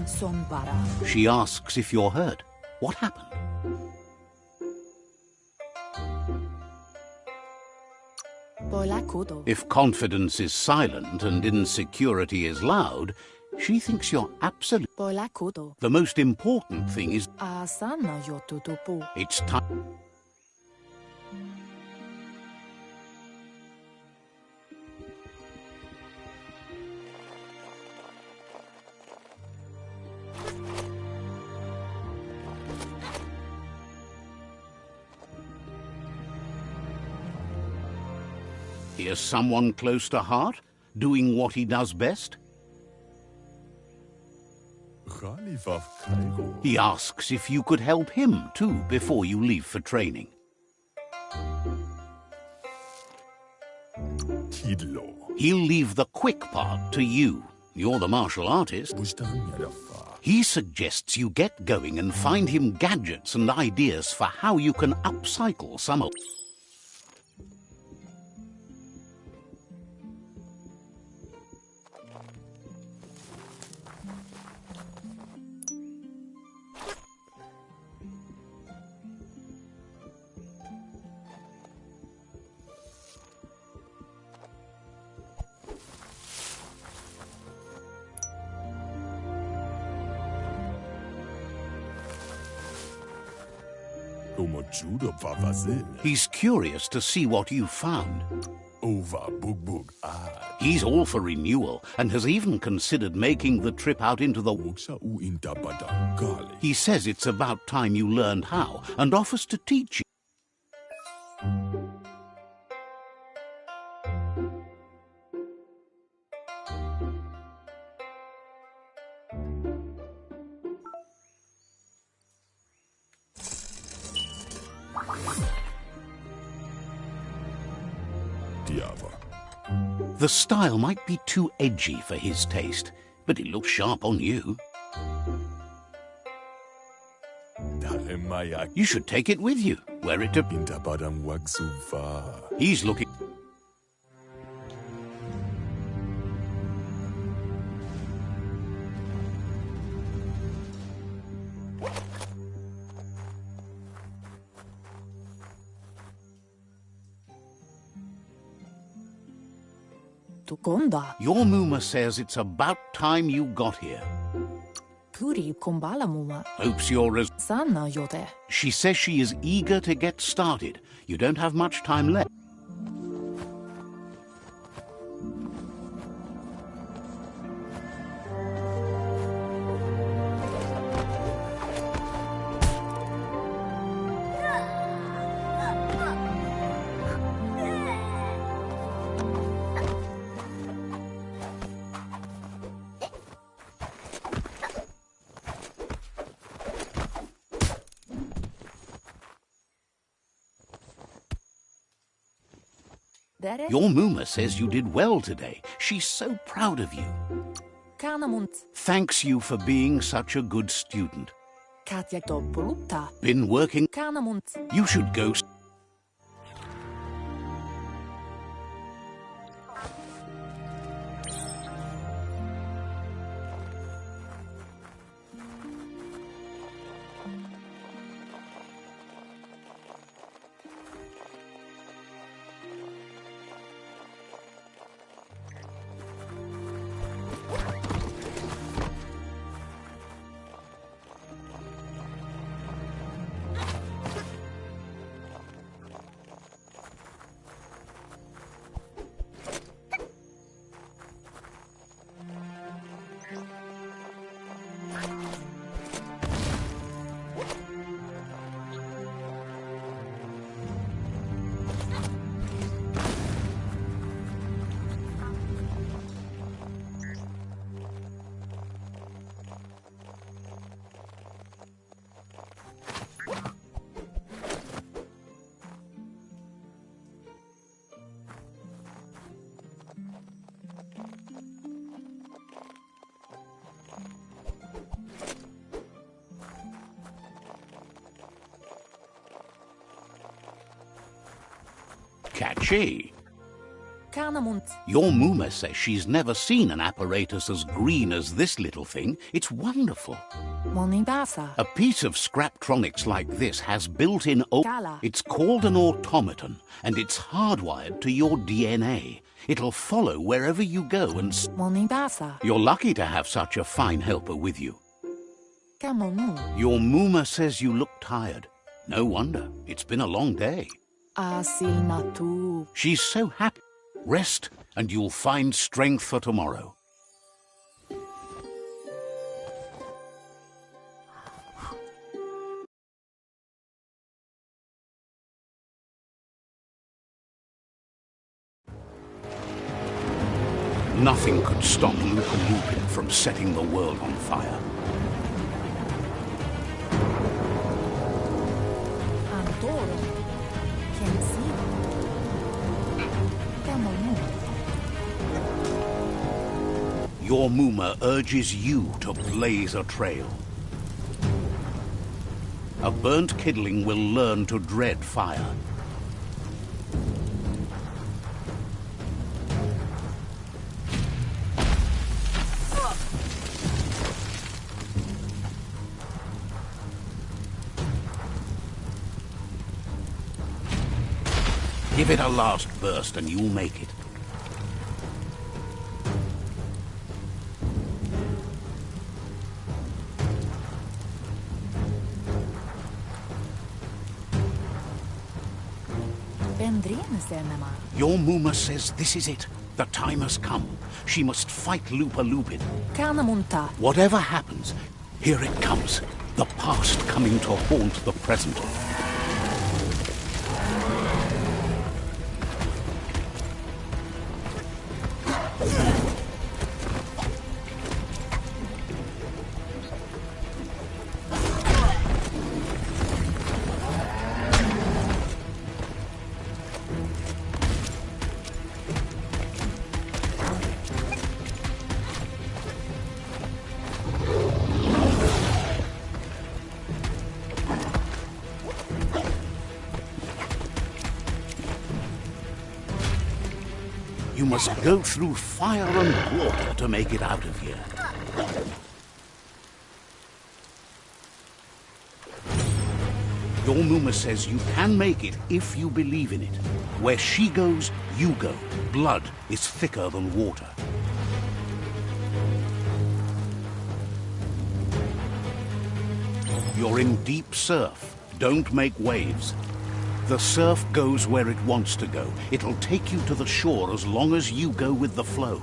Ansonbara.
She asks if you're hurt. What happened?
Bolakudo.
If confidence is silent and insecurity is loud, she thinks you're absolute.
Bolakudo.
The most important thing is
Asana yotutupu.
it's time. Here's someone close to heart, doing what he does best. He asks if you could help him too before you leave for training. He'll leave the quick part to you. You're the martial artist. He suggests you get going and find him gadgets and ideas for how you can upcycle some of... He's curious to see what you found. He's all for renewal and has even considered making the trip out into the... He says it's about time you learned how and offers to teach you. The style might be too edgy for his taste, but it looks sharp on you. You should take it with you. Wear it to... He's looking...
Tukonda.
Your Muma says it's about time you got here.
Kuri kumbala muma.
Hopes you're as...
Sana yote.
She says she is eager to get started. You don't have much time left.
Yodere?
Your Muma says you did well today. She's so proud of you.
Kanamunt.
Thanks you for being such a good student.
Katja Topolupta.
Been working.
Kanamunt.
You should go. Catchy.
Kanamunt.
Your Muma says she's never seen an apparatus as green as this little thing. It's wonderful.
Monibasa.
A piece of scraptronics like this has built-in...
Kala.
It's called an automaton, and it's hardwired to your DNA. It'll follow wherever you go and...
Monibasa.
You're lucky to have such a fine helper with you.
Kamonu.
Your Muma says you look tired. No wonder. It's been a long day.
Asinatu.
She's so happy. Rest, and you'll find strength for tomorrow. Nothing could stop Lupa Lupin from setting the world on fire.
Antoro. Kensi. Kamonu.
Your Muma urges you to blaze a trail. A burnt kidling will learn to dread fire. Give it a last burst and you'll make it. Your Muma says this is it. The time has come. She must fight Lupa Lupin.
Kanamunta.
Whatever happens, here it comes. The past coming to haunt the present. You must go through fire and water to make it out of here. Your Muma says you can make it if you believe in it. Where she goes, you go. Blood is thicker than water. You're in deep surf. Don't make waves. The surf goes where it wants to go. It'll take you to the shore as long as you go with the flow.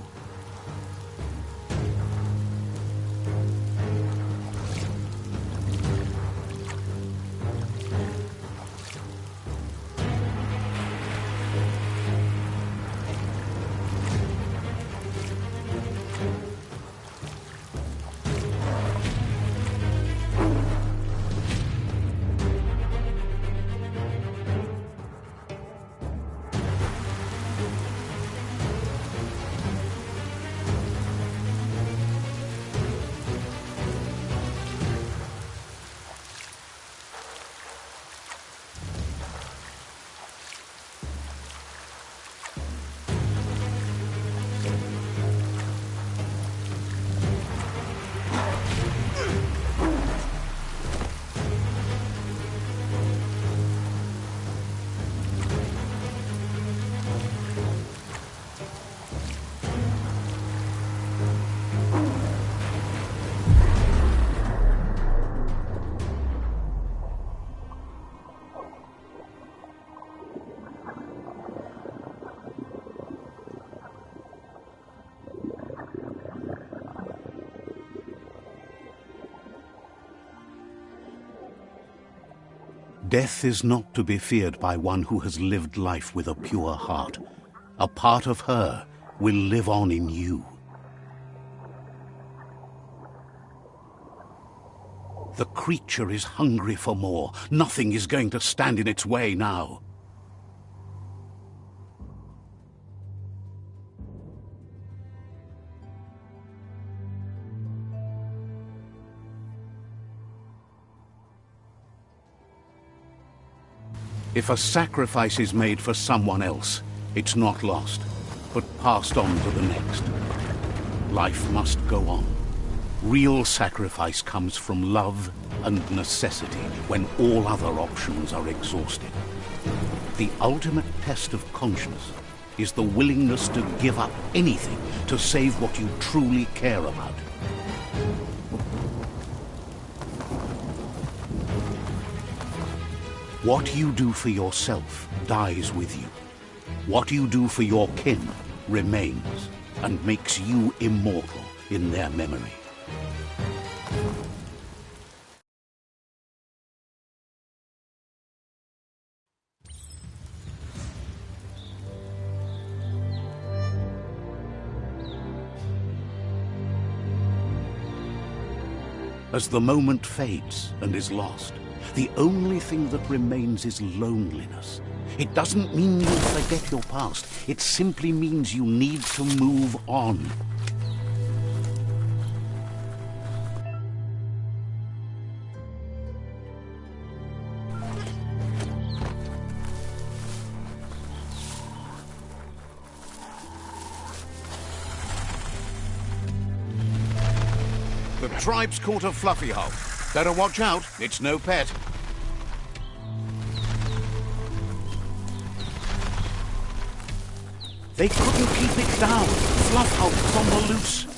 Death is not to be feared by one who has lived life with a pure heart. A part of her will live on in you. The creature is hungry for more. Nothing is going to stand in its way now. If a sacrifice is made for someone else, it's not lost, but passed on to the next. Life must go on. Real sacrifice comes from love and necessity when all other options are exhausted. The ultimate test of conscience is the willingness to give up anything to save what you truly care about. What you do for yourself dies with you. What you do for your kin remains and makes you immortal in their memory. As the moment fades and is lost, the only thing that remains is loneliness. It doesn't mean you forget your past. It simply means you need to move on. The tribe's caught a fluffy hole. Better watch out, it's no pet. They couldn't keep it down. Fluff Hulk's on the loose.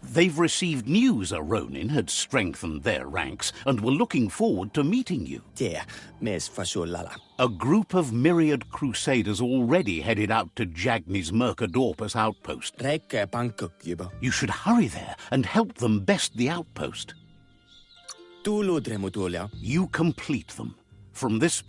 They've received news a Ronin had strengthened their ranks and were looking forward to meeting you. A group of myriad crusaders already headed out to Jagni's Mercadorpus outpost. You should hurry there and help them best the outpost. You complete them. From this...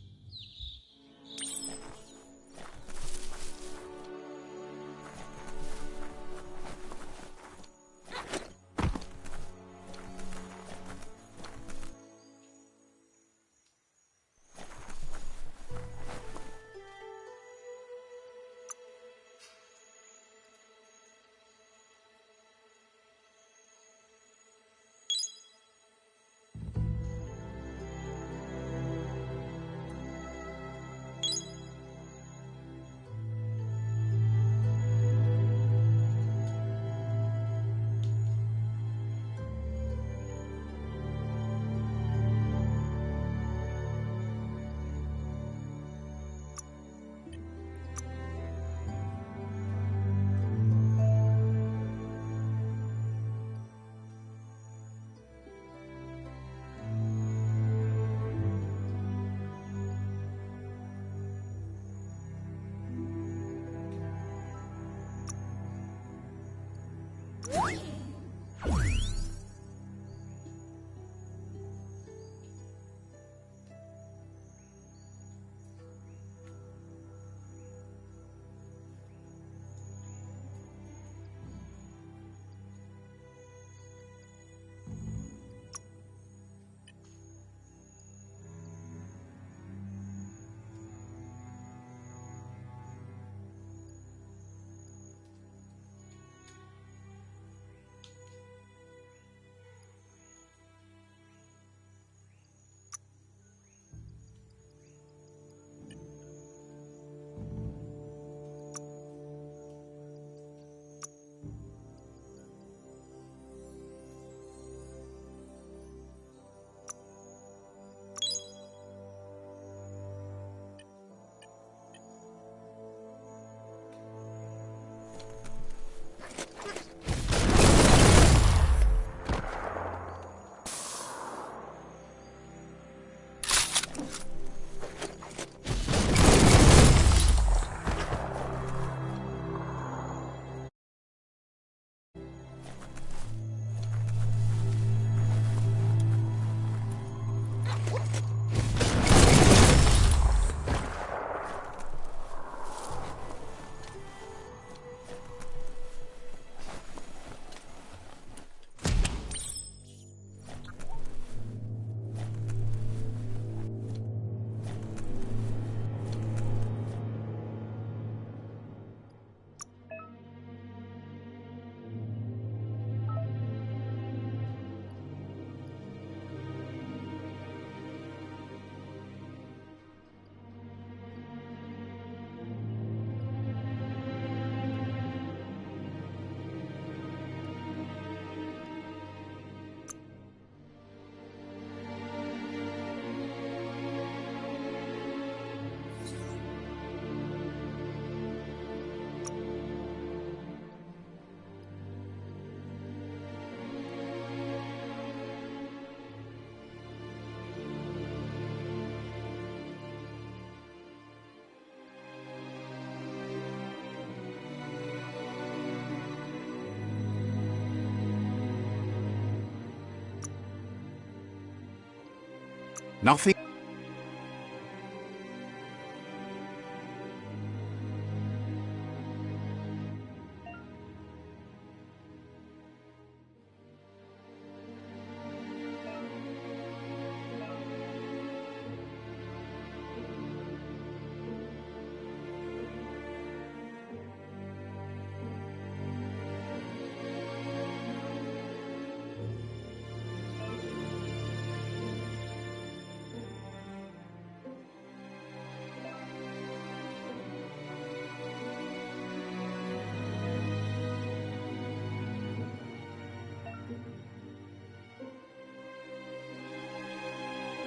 Nothing.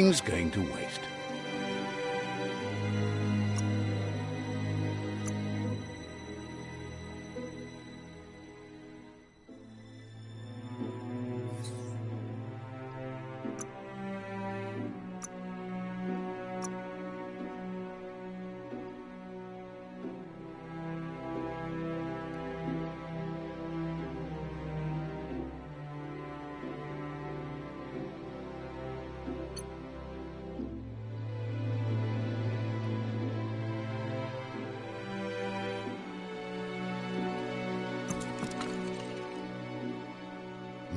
Nothing's going to waste.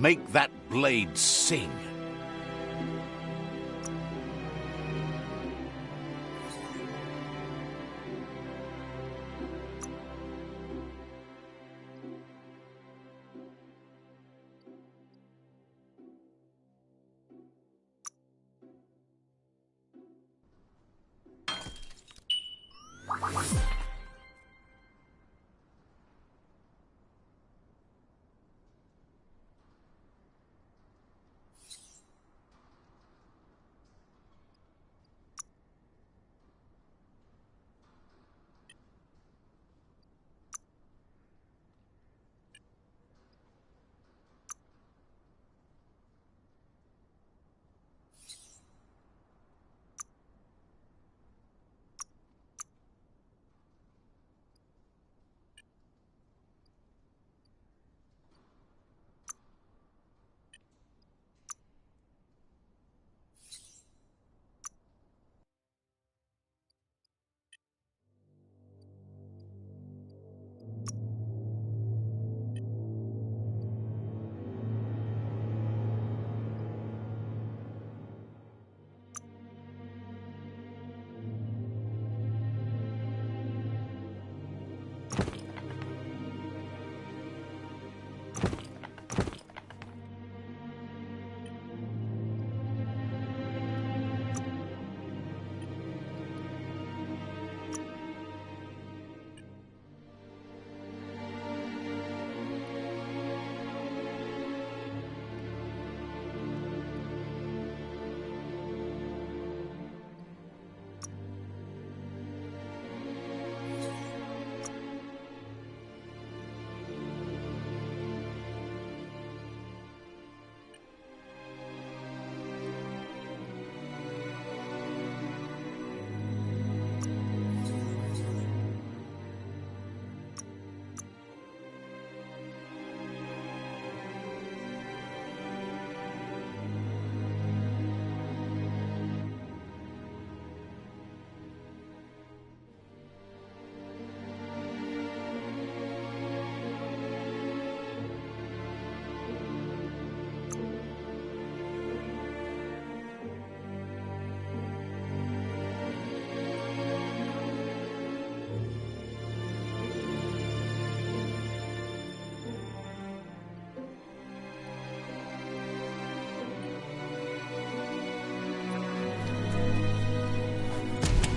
Make that blade sing.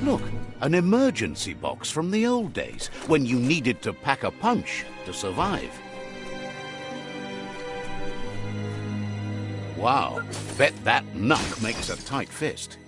Look, an emergency box from the old days, when you needed to pack a punch to survive. Wow, bet that knuck makes a tight fist.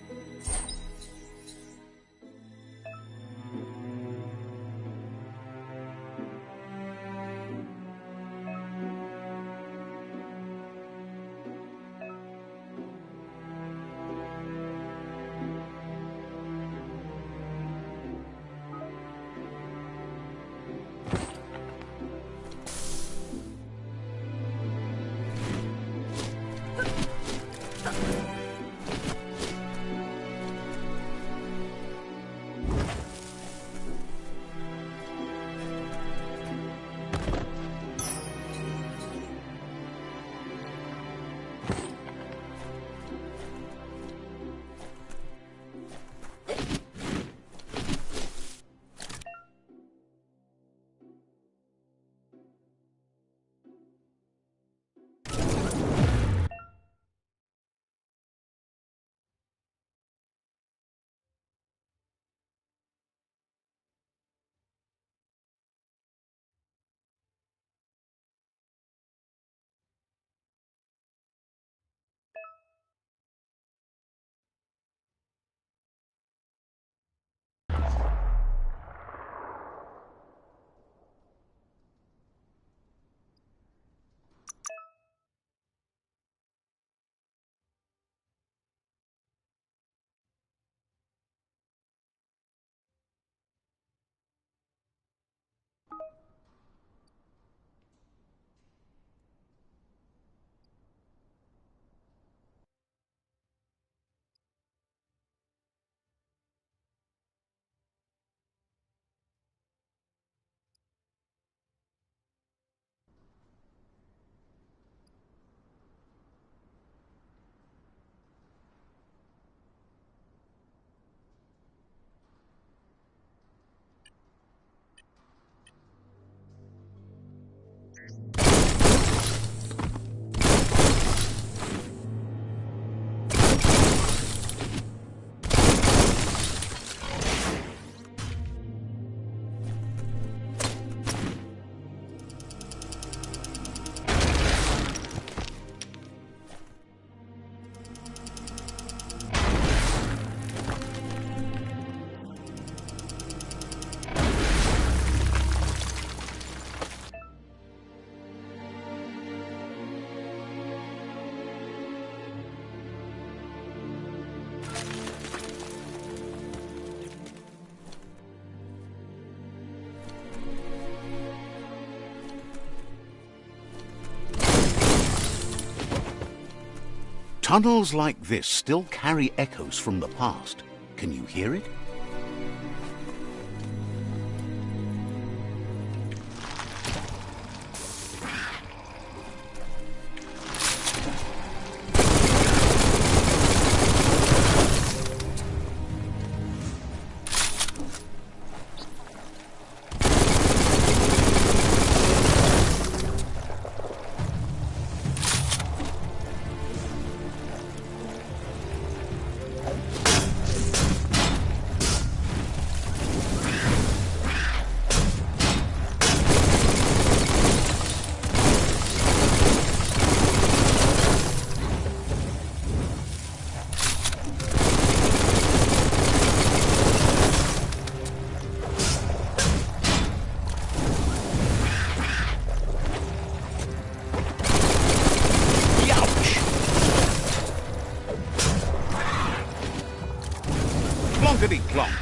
Tunnels like this still carry echoes from the past. Can you hear it? Clonkety clonk.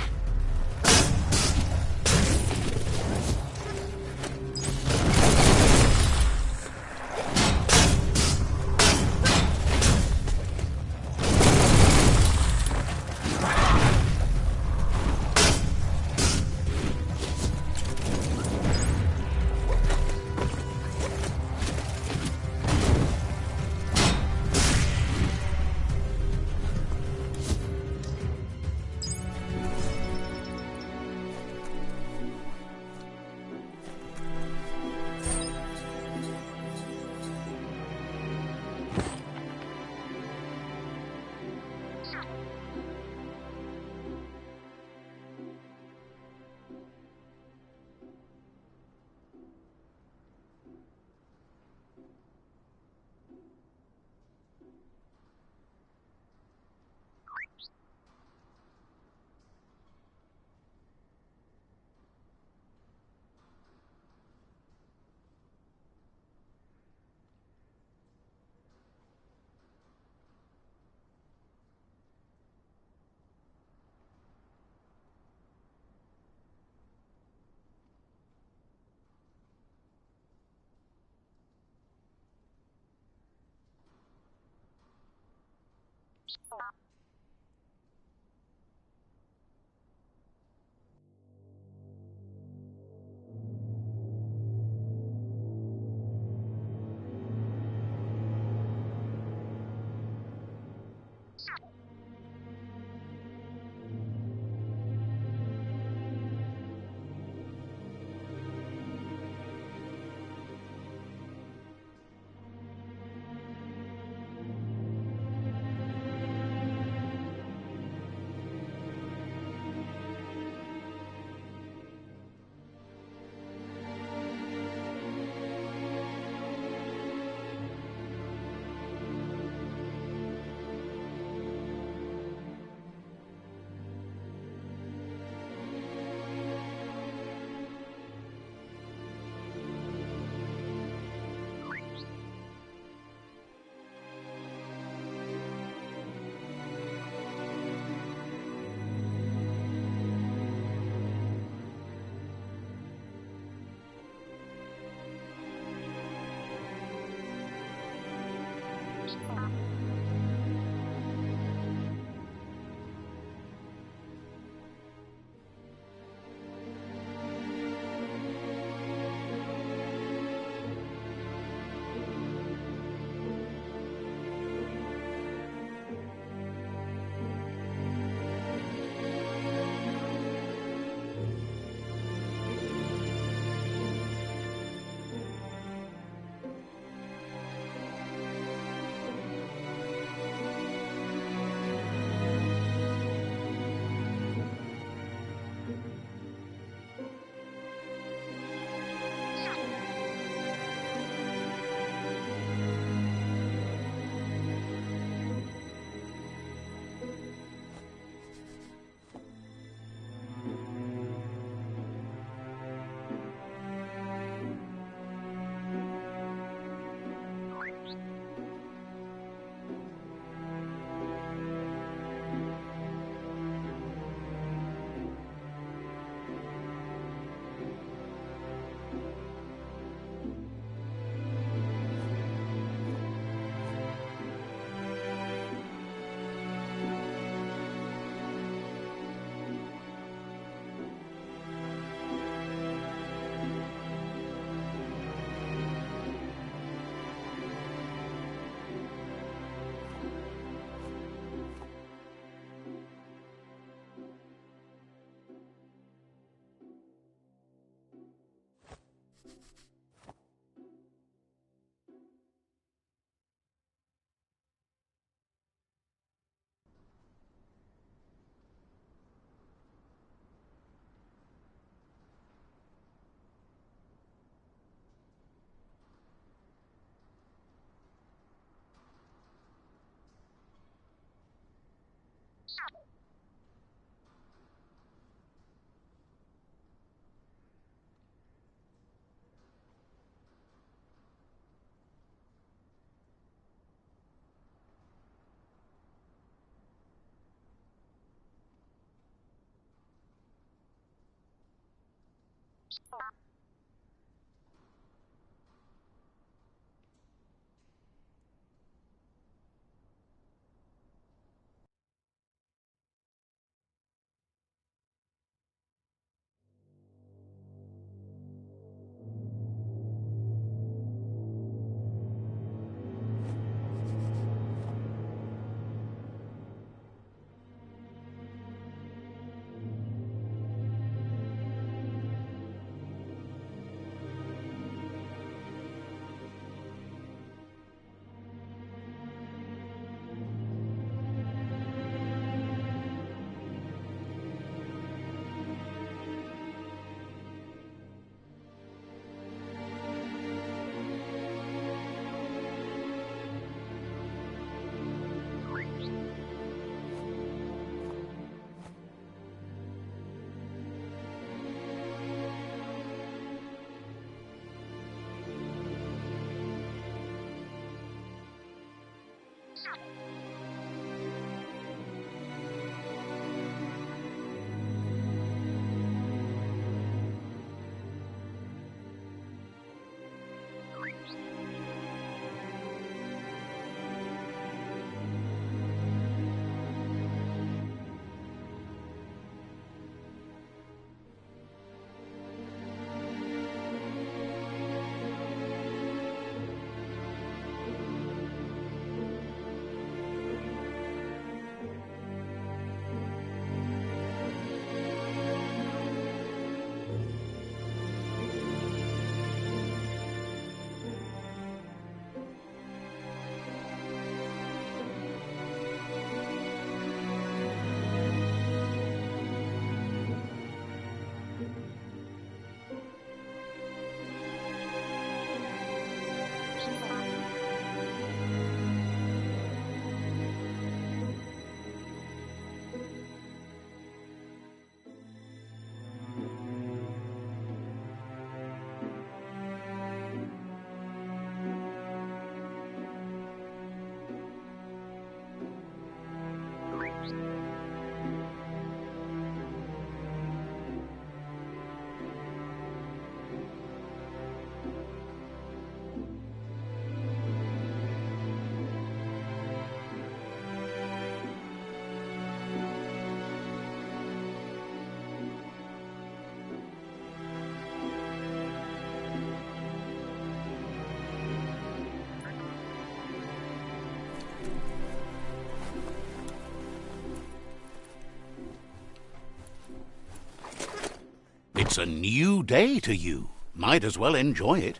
It's a new day to you. Might as well enjoy it.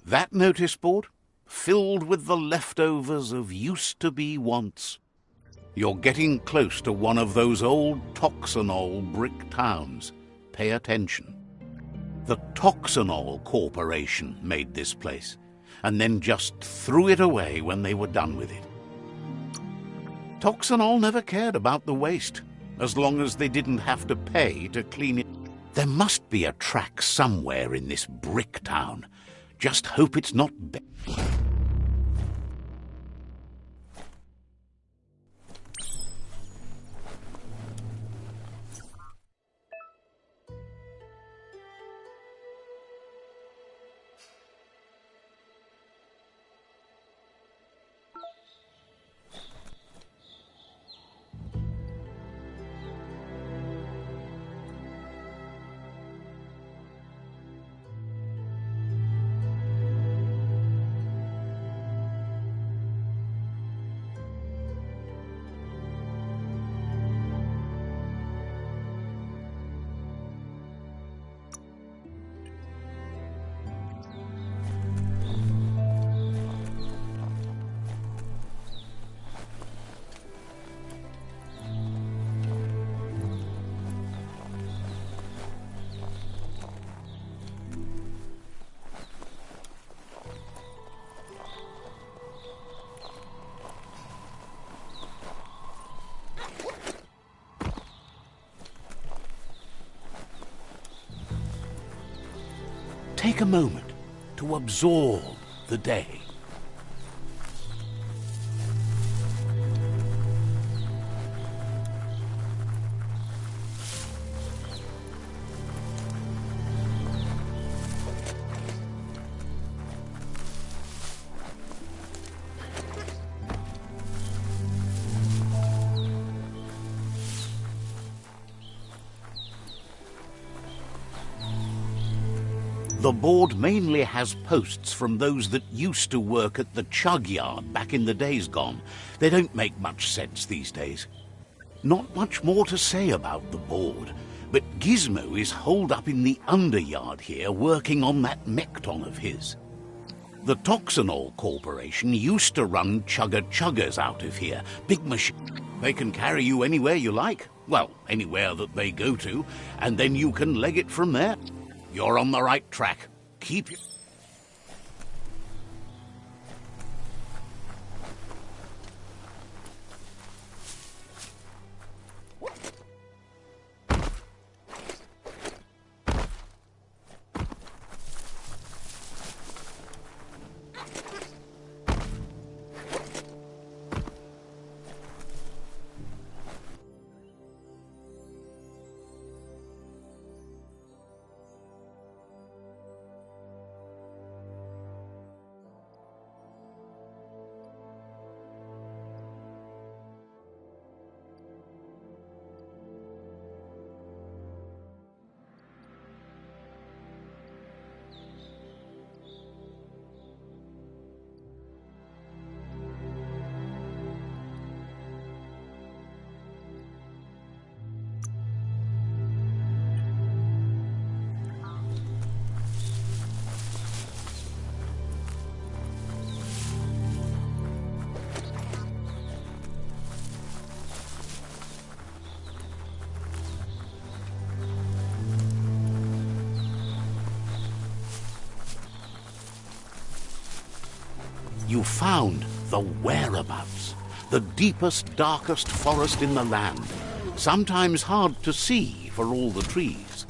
That notice board, filled with the leftovers of used-to-be wants. You're getting close to one of those old Toxanol brick towns. Pay attention. The Toxanol Corporation made this place, and then just threw it away when they were done with it. Toxanol never cared about the waste, as long as they didn't have to pay to clean it. There must be a track somewhere in this brick town. Just hope it's not Take a moment to absorb the day. The board mainly has posts from those that used to work at the chug yard back in the days gone. They don't make much sense these days. Not much more to say about the board, but Gizmo is holed up in the underyard here working on that Mekton of his. The Toxanol Corporation used to run chugger-chuggers out of here, big machines. They can carry you anywhere you like, well, anywhere that they go to, and then you can leg it from there. You're on the right track. Keep it. You found the whereabouts, the deepest, darkest forest in the land, sometimes hard to see for all the trees.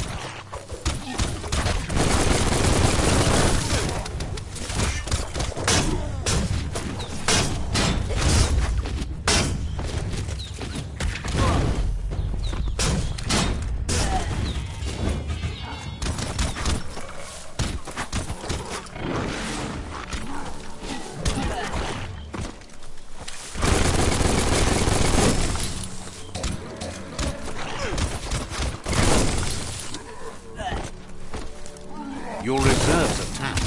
Your reserves attack.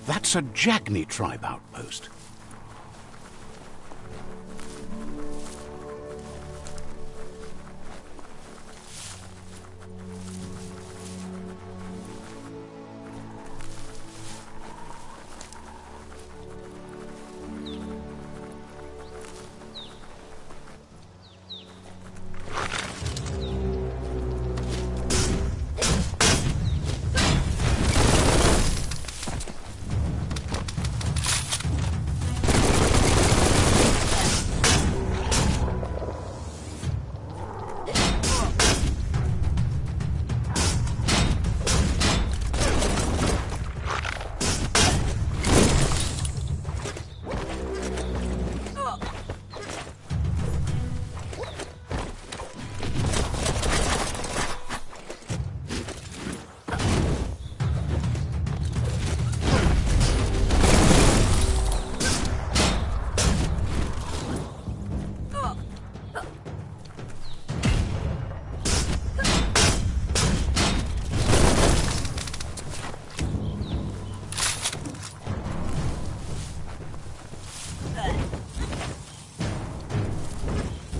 That's a Jagni tribe outpost.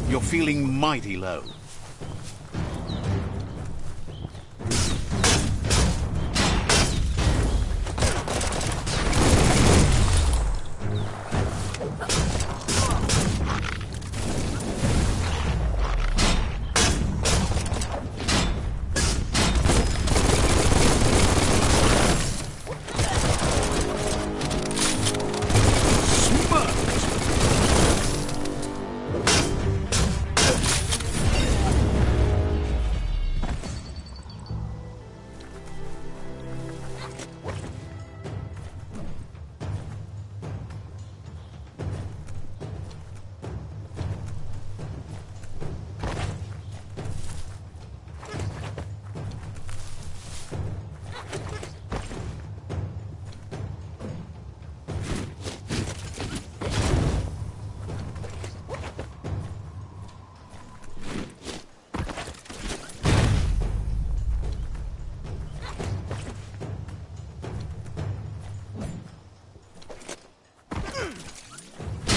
You're feeling mighty low.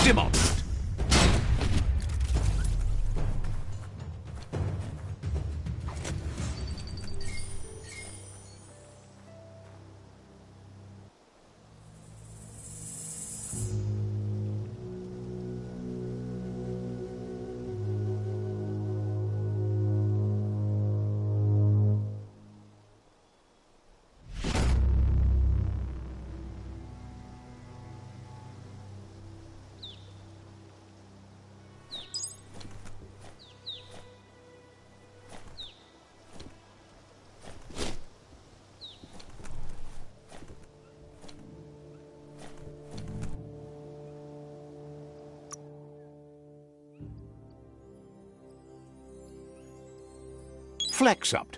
Demolished. Flex up.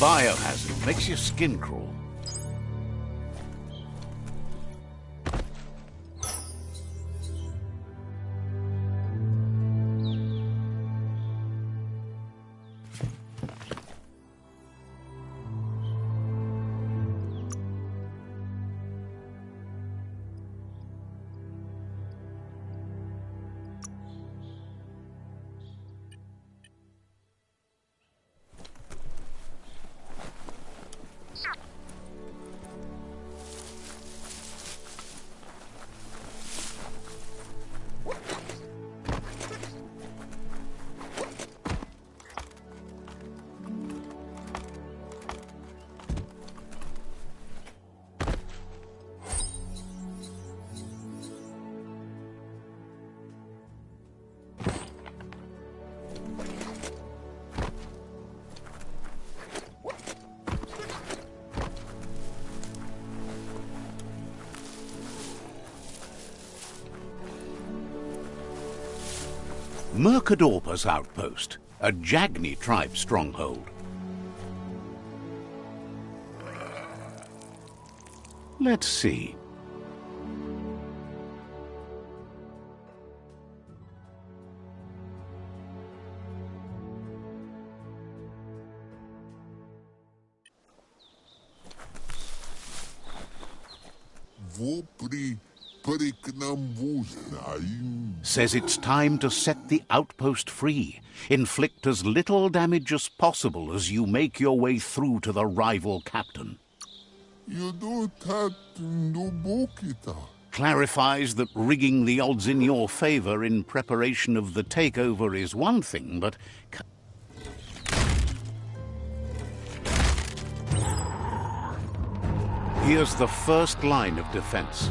biohazard makes your skin crawl. Mercadorpa's outpost, a Jagni tribe stronghold. Let's see. Says it's time to set the outpost free. Inflict as little damage as possible as you make your way through to the rival captain. Clarifies that rigging the odds in your favor in preparation of the takeover is one thing, but... Here's the first line of defense.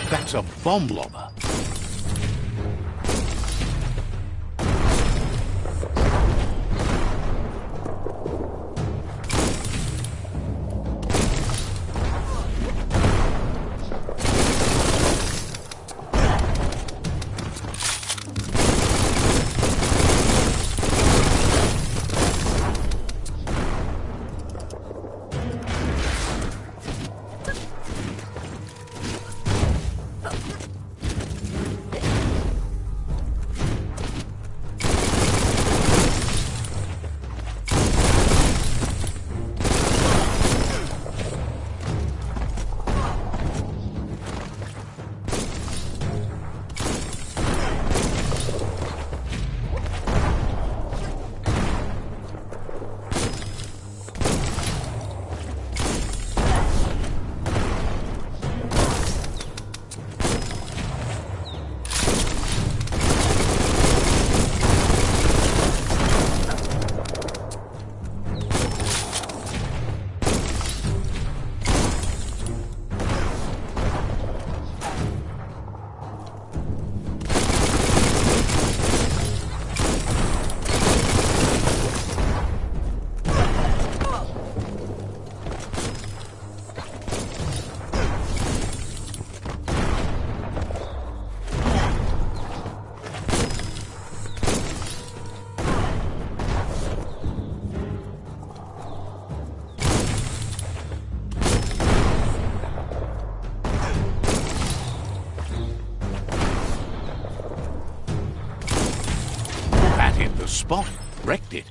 That's a bomb lobber. Spot wrecked it.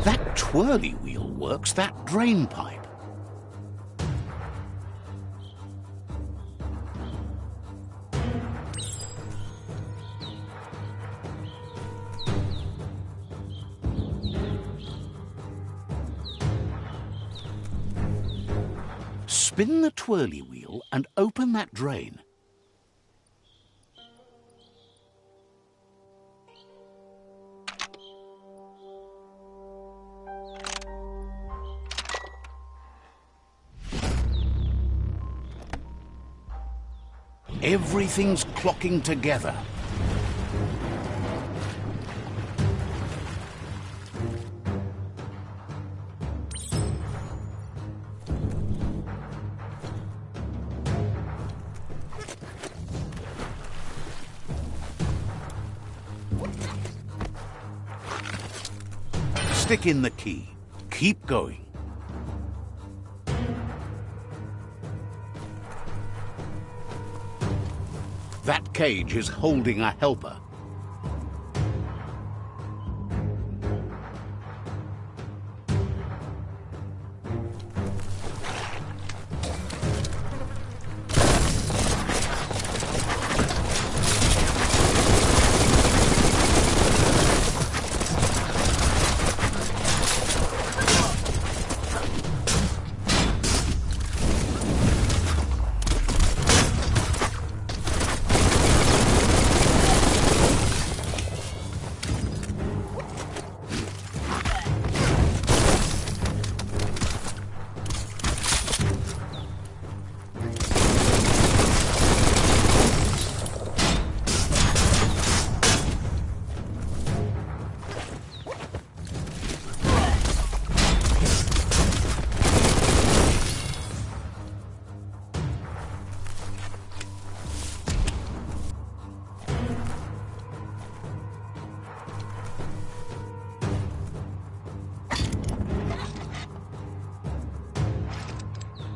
That twirly wheel works that drain pipe. Spin the twirly wheel and open that drain. Everything's clocking together. Stick in the key. Keep going. That cage is holding a helper.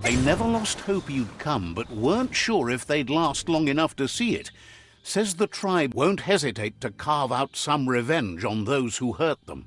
They never lost hope you'd come, but weren't sure if they'd last long enough to see it. Says the tribe won't hesitate to carve out some revenge on those who hurt them.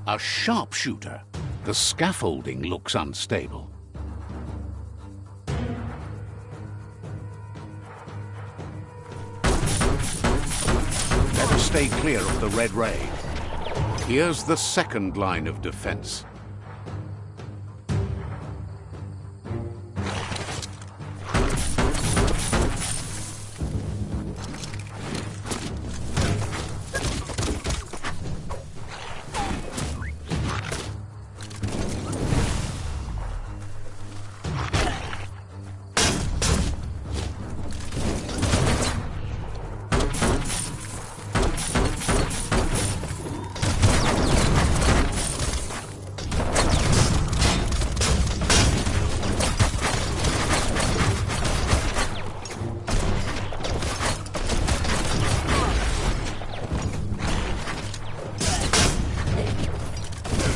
A sharpshooter. The scaffolding looks unstable. Better stay clear of the red ray. Here's the second line of defense.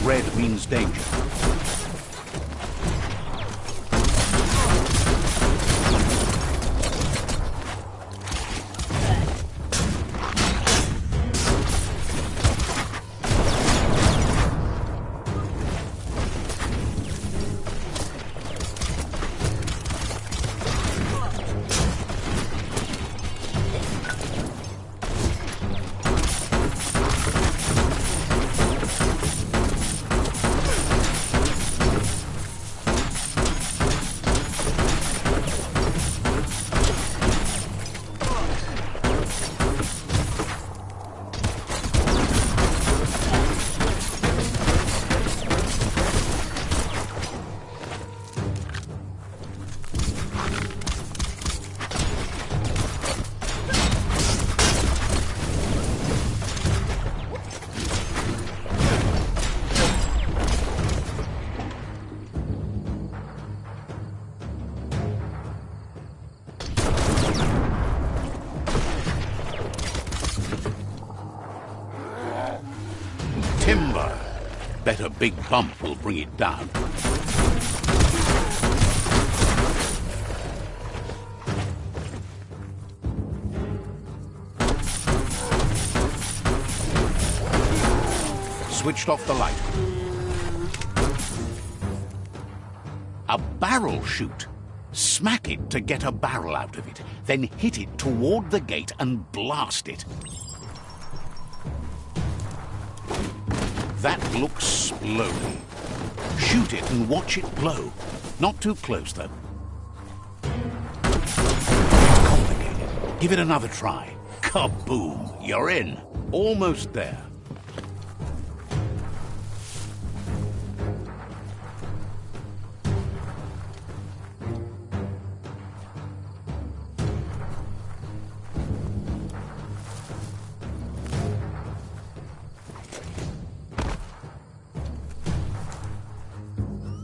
red means danger. Timber. Bet a big bump will bring it down. Switched off the light. A barrel shoot. Smack it to get a barrel out of it, then hit it toward the gate and blast it. That looks splody. Shoot it and watch it blow. Not too close, though. Complicated. Give it another try. Kaboom! You're in. Almost there.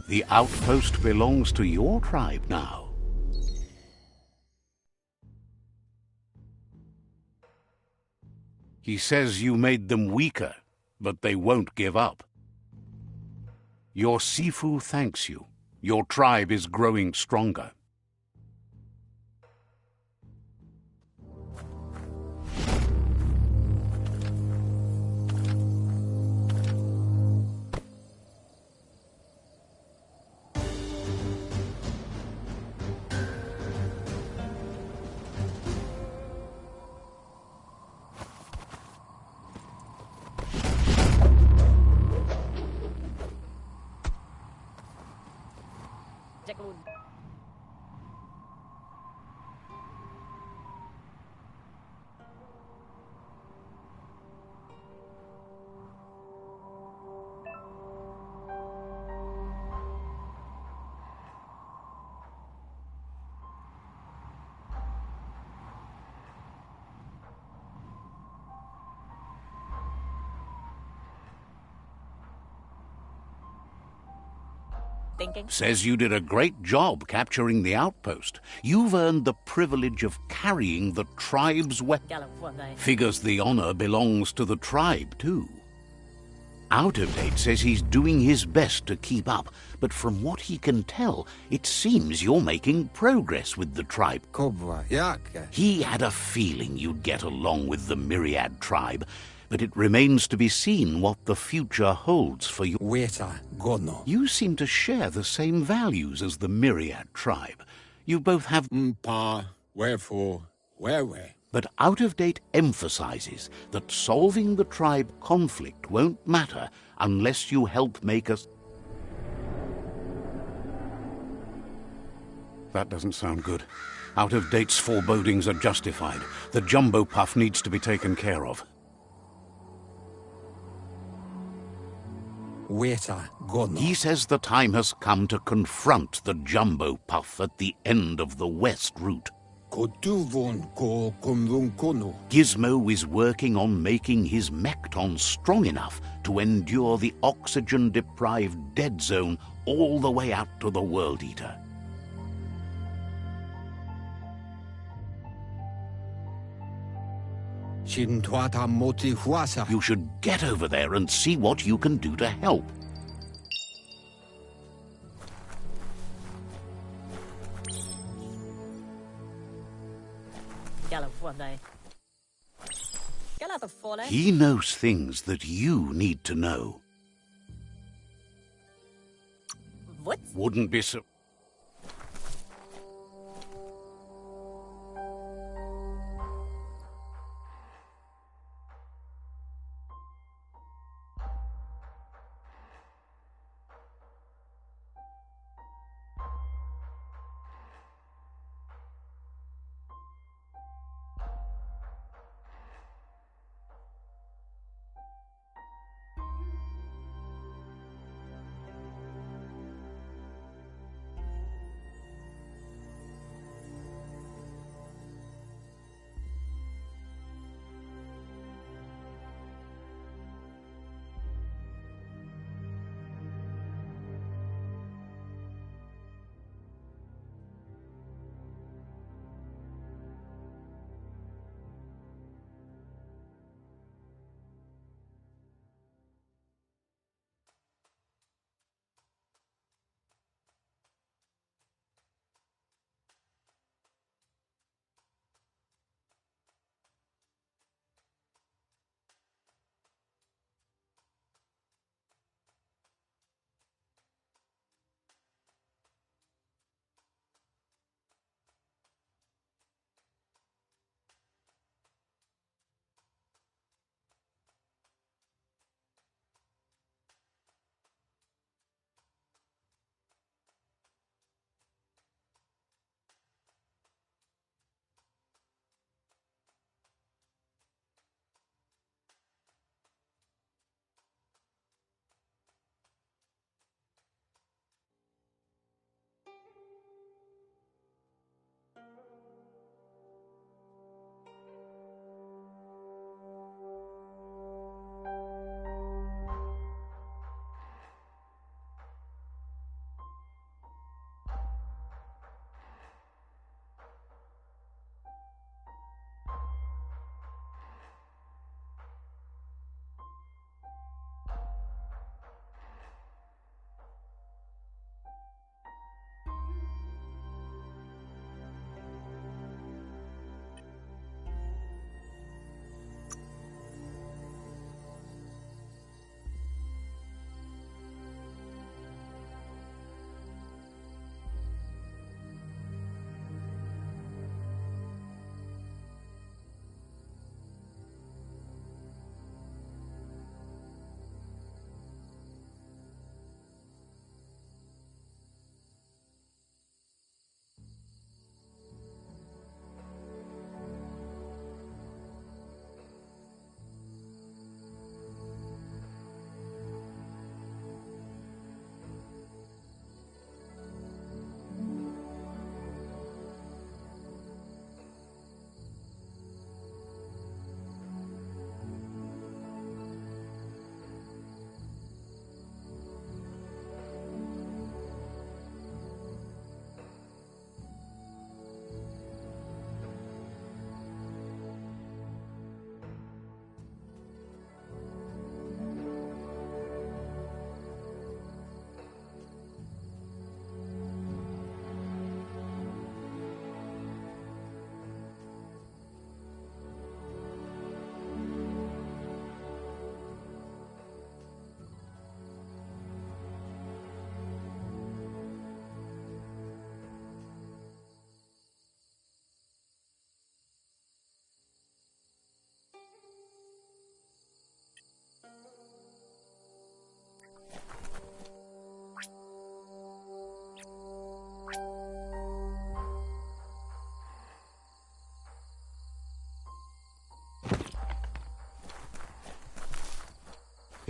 The outpost belongs to your tribe now. He says you made them weaker, but they won't give up. Your Sifu thanks you. Your tribe is growing stronger. Says you did a great job capturing the outpost. You've earned the privilege of carrying the tribe's weapon. Figures the honor belongs to the tribe, too. Out of Date says he's doing his best to keep up, but from what he can tell, it seems you're making progress with the tribe. He had a feeling you'd get along with the Myriad tribe, but it remains to be seen what the future holds for you. You seem to share the same values as the Myriad tribe. You both have...
Wherefore, where?
But Out of Date emphasizes that solving the tribe conflict won't matter unless you help make us... That doesn't sound good. Out of Date's forebodings are justified. The jumbo puff needs to be taken care of. He says the time has come to confront the jumbo puff at the end of the west route. Gizmo is working on making his Mekton strong enough to endure the oxygen-deprived dead zone all the way out to the World Eater. You should get over there and see what you can do to help.
laten vallen.
He knows things that you need to know.
Wat?
Wouldn't be so...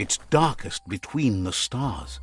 It's darkest between the stars.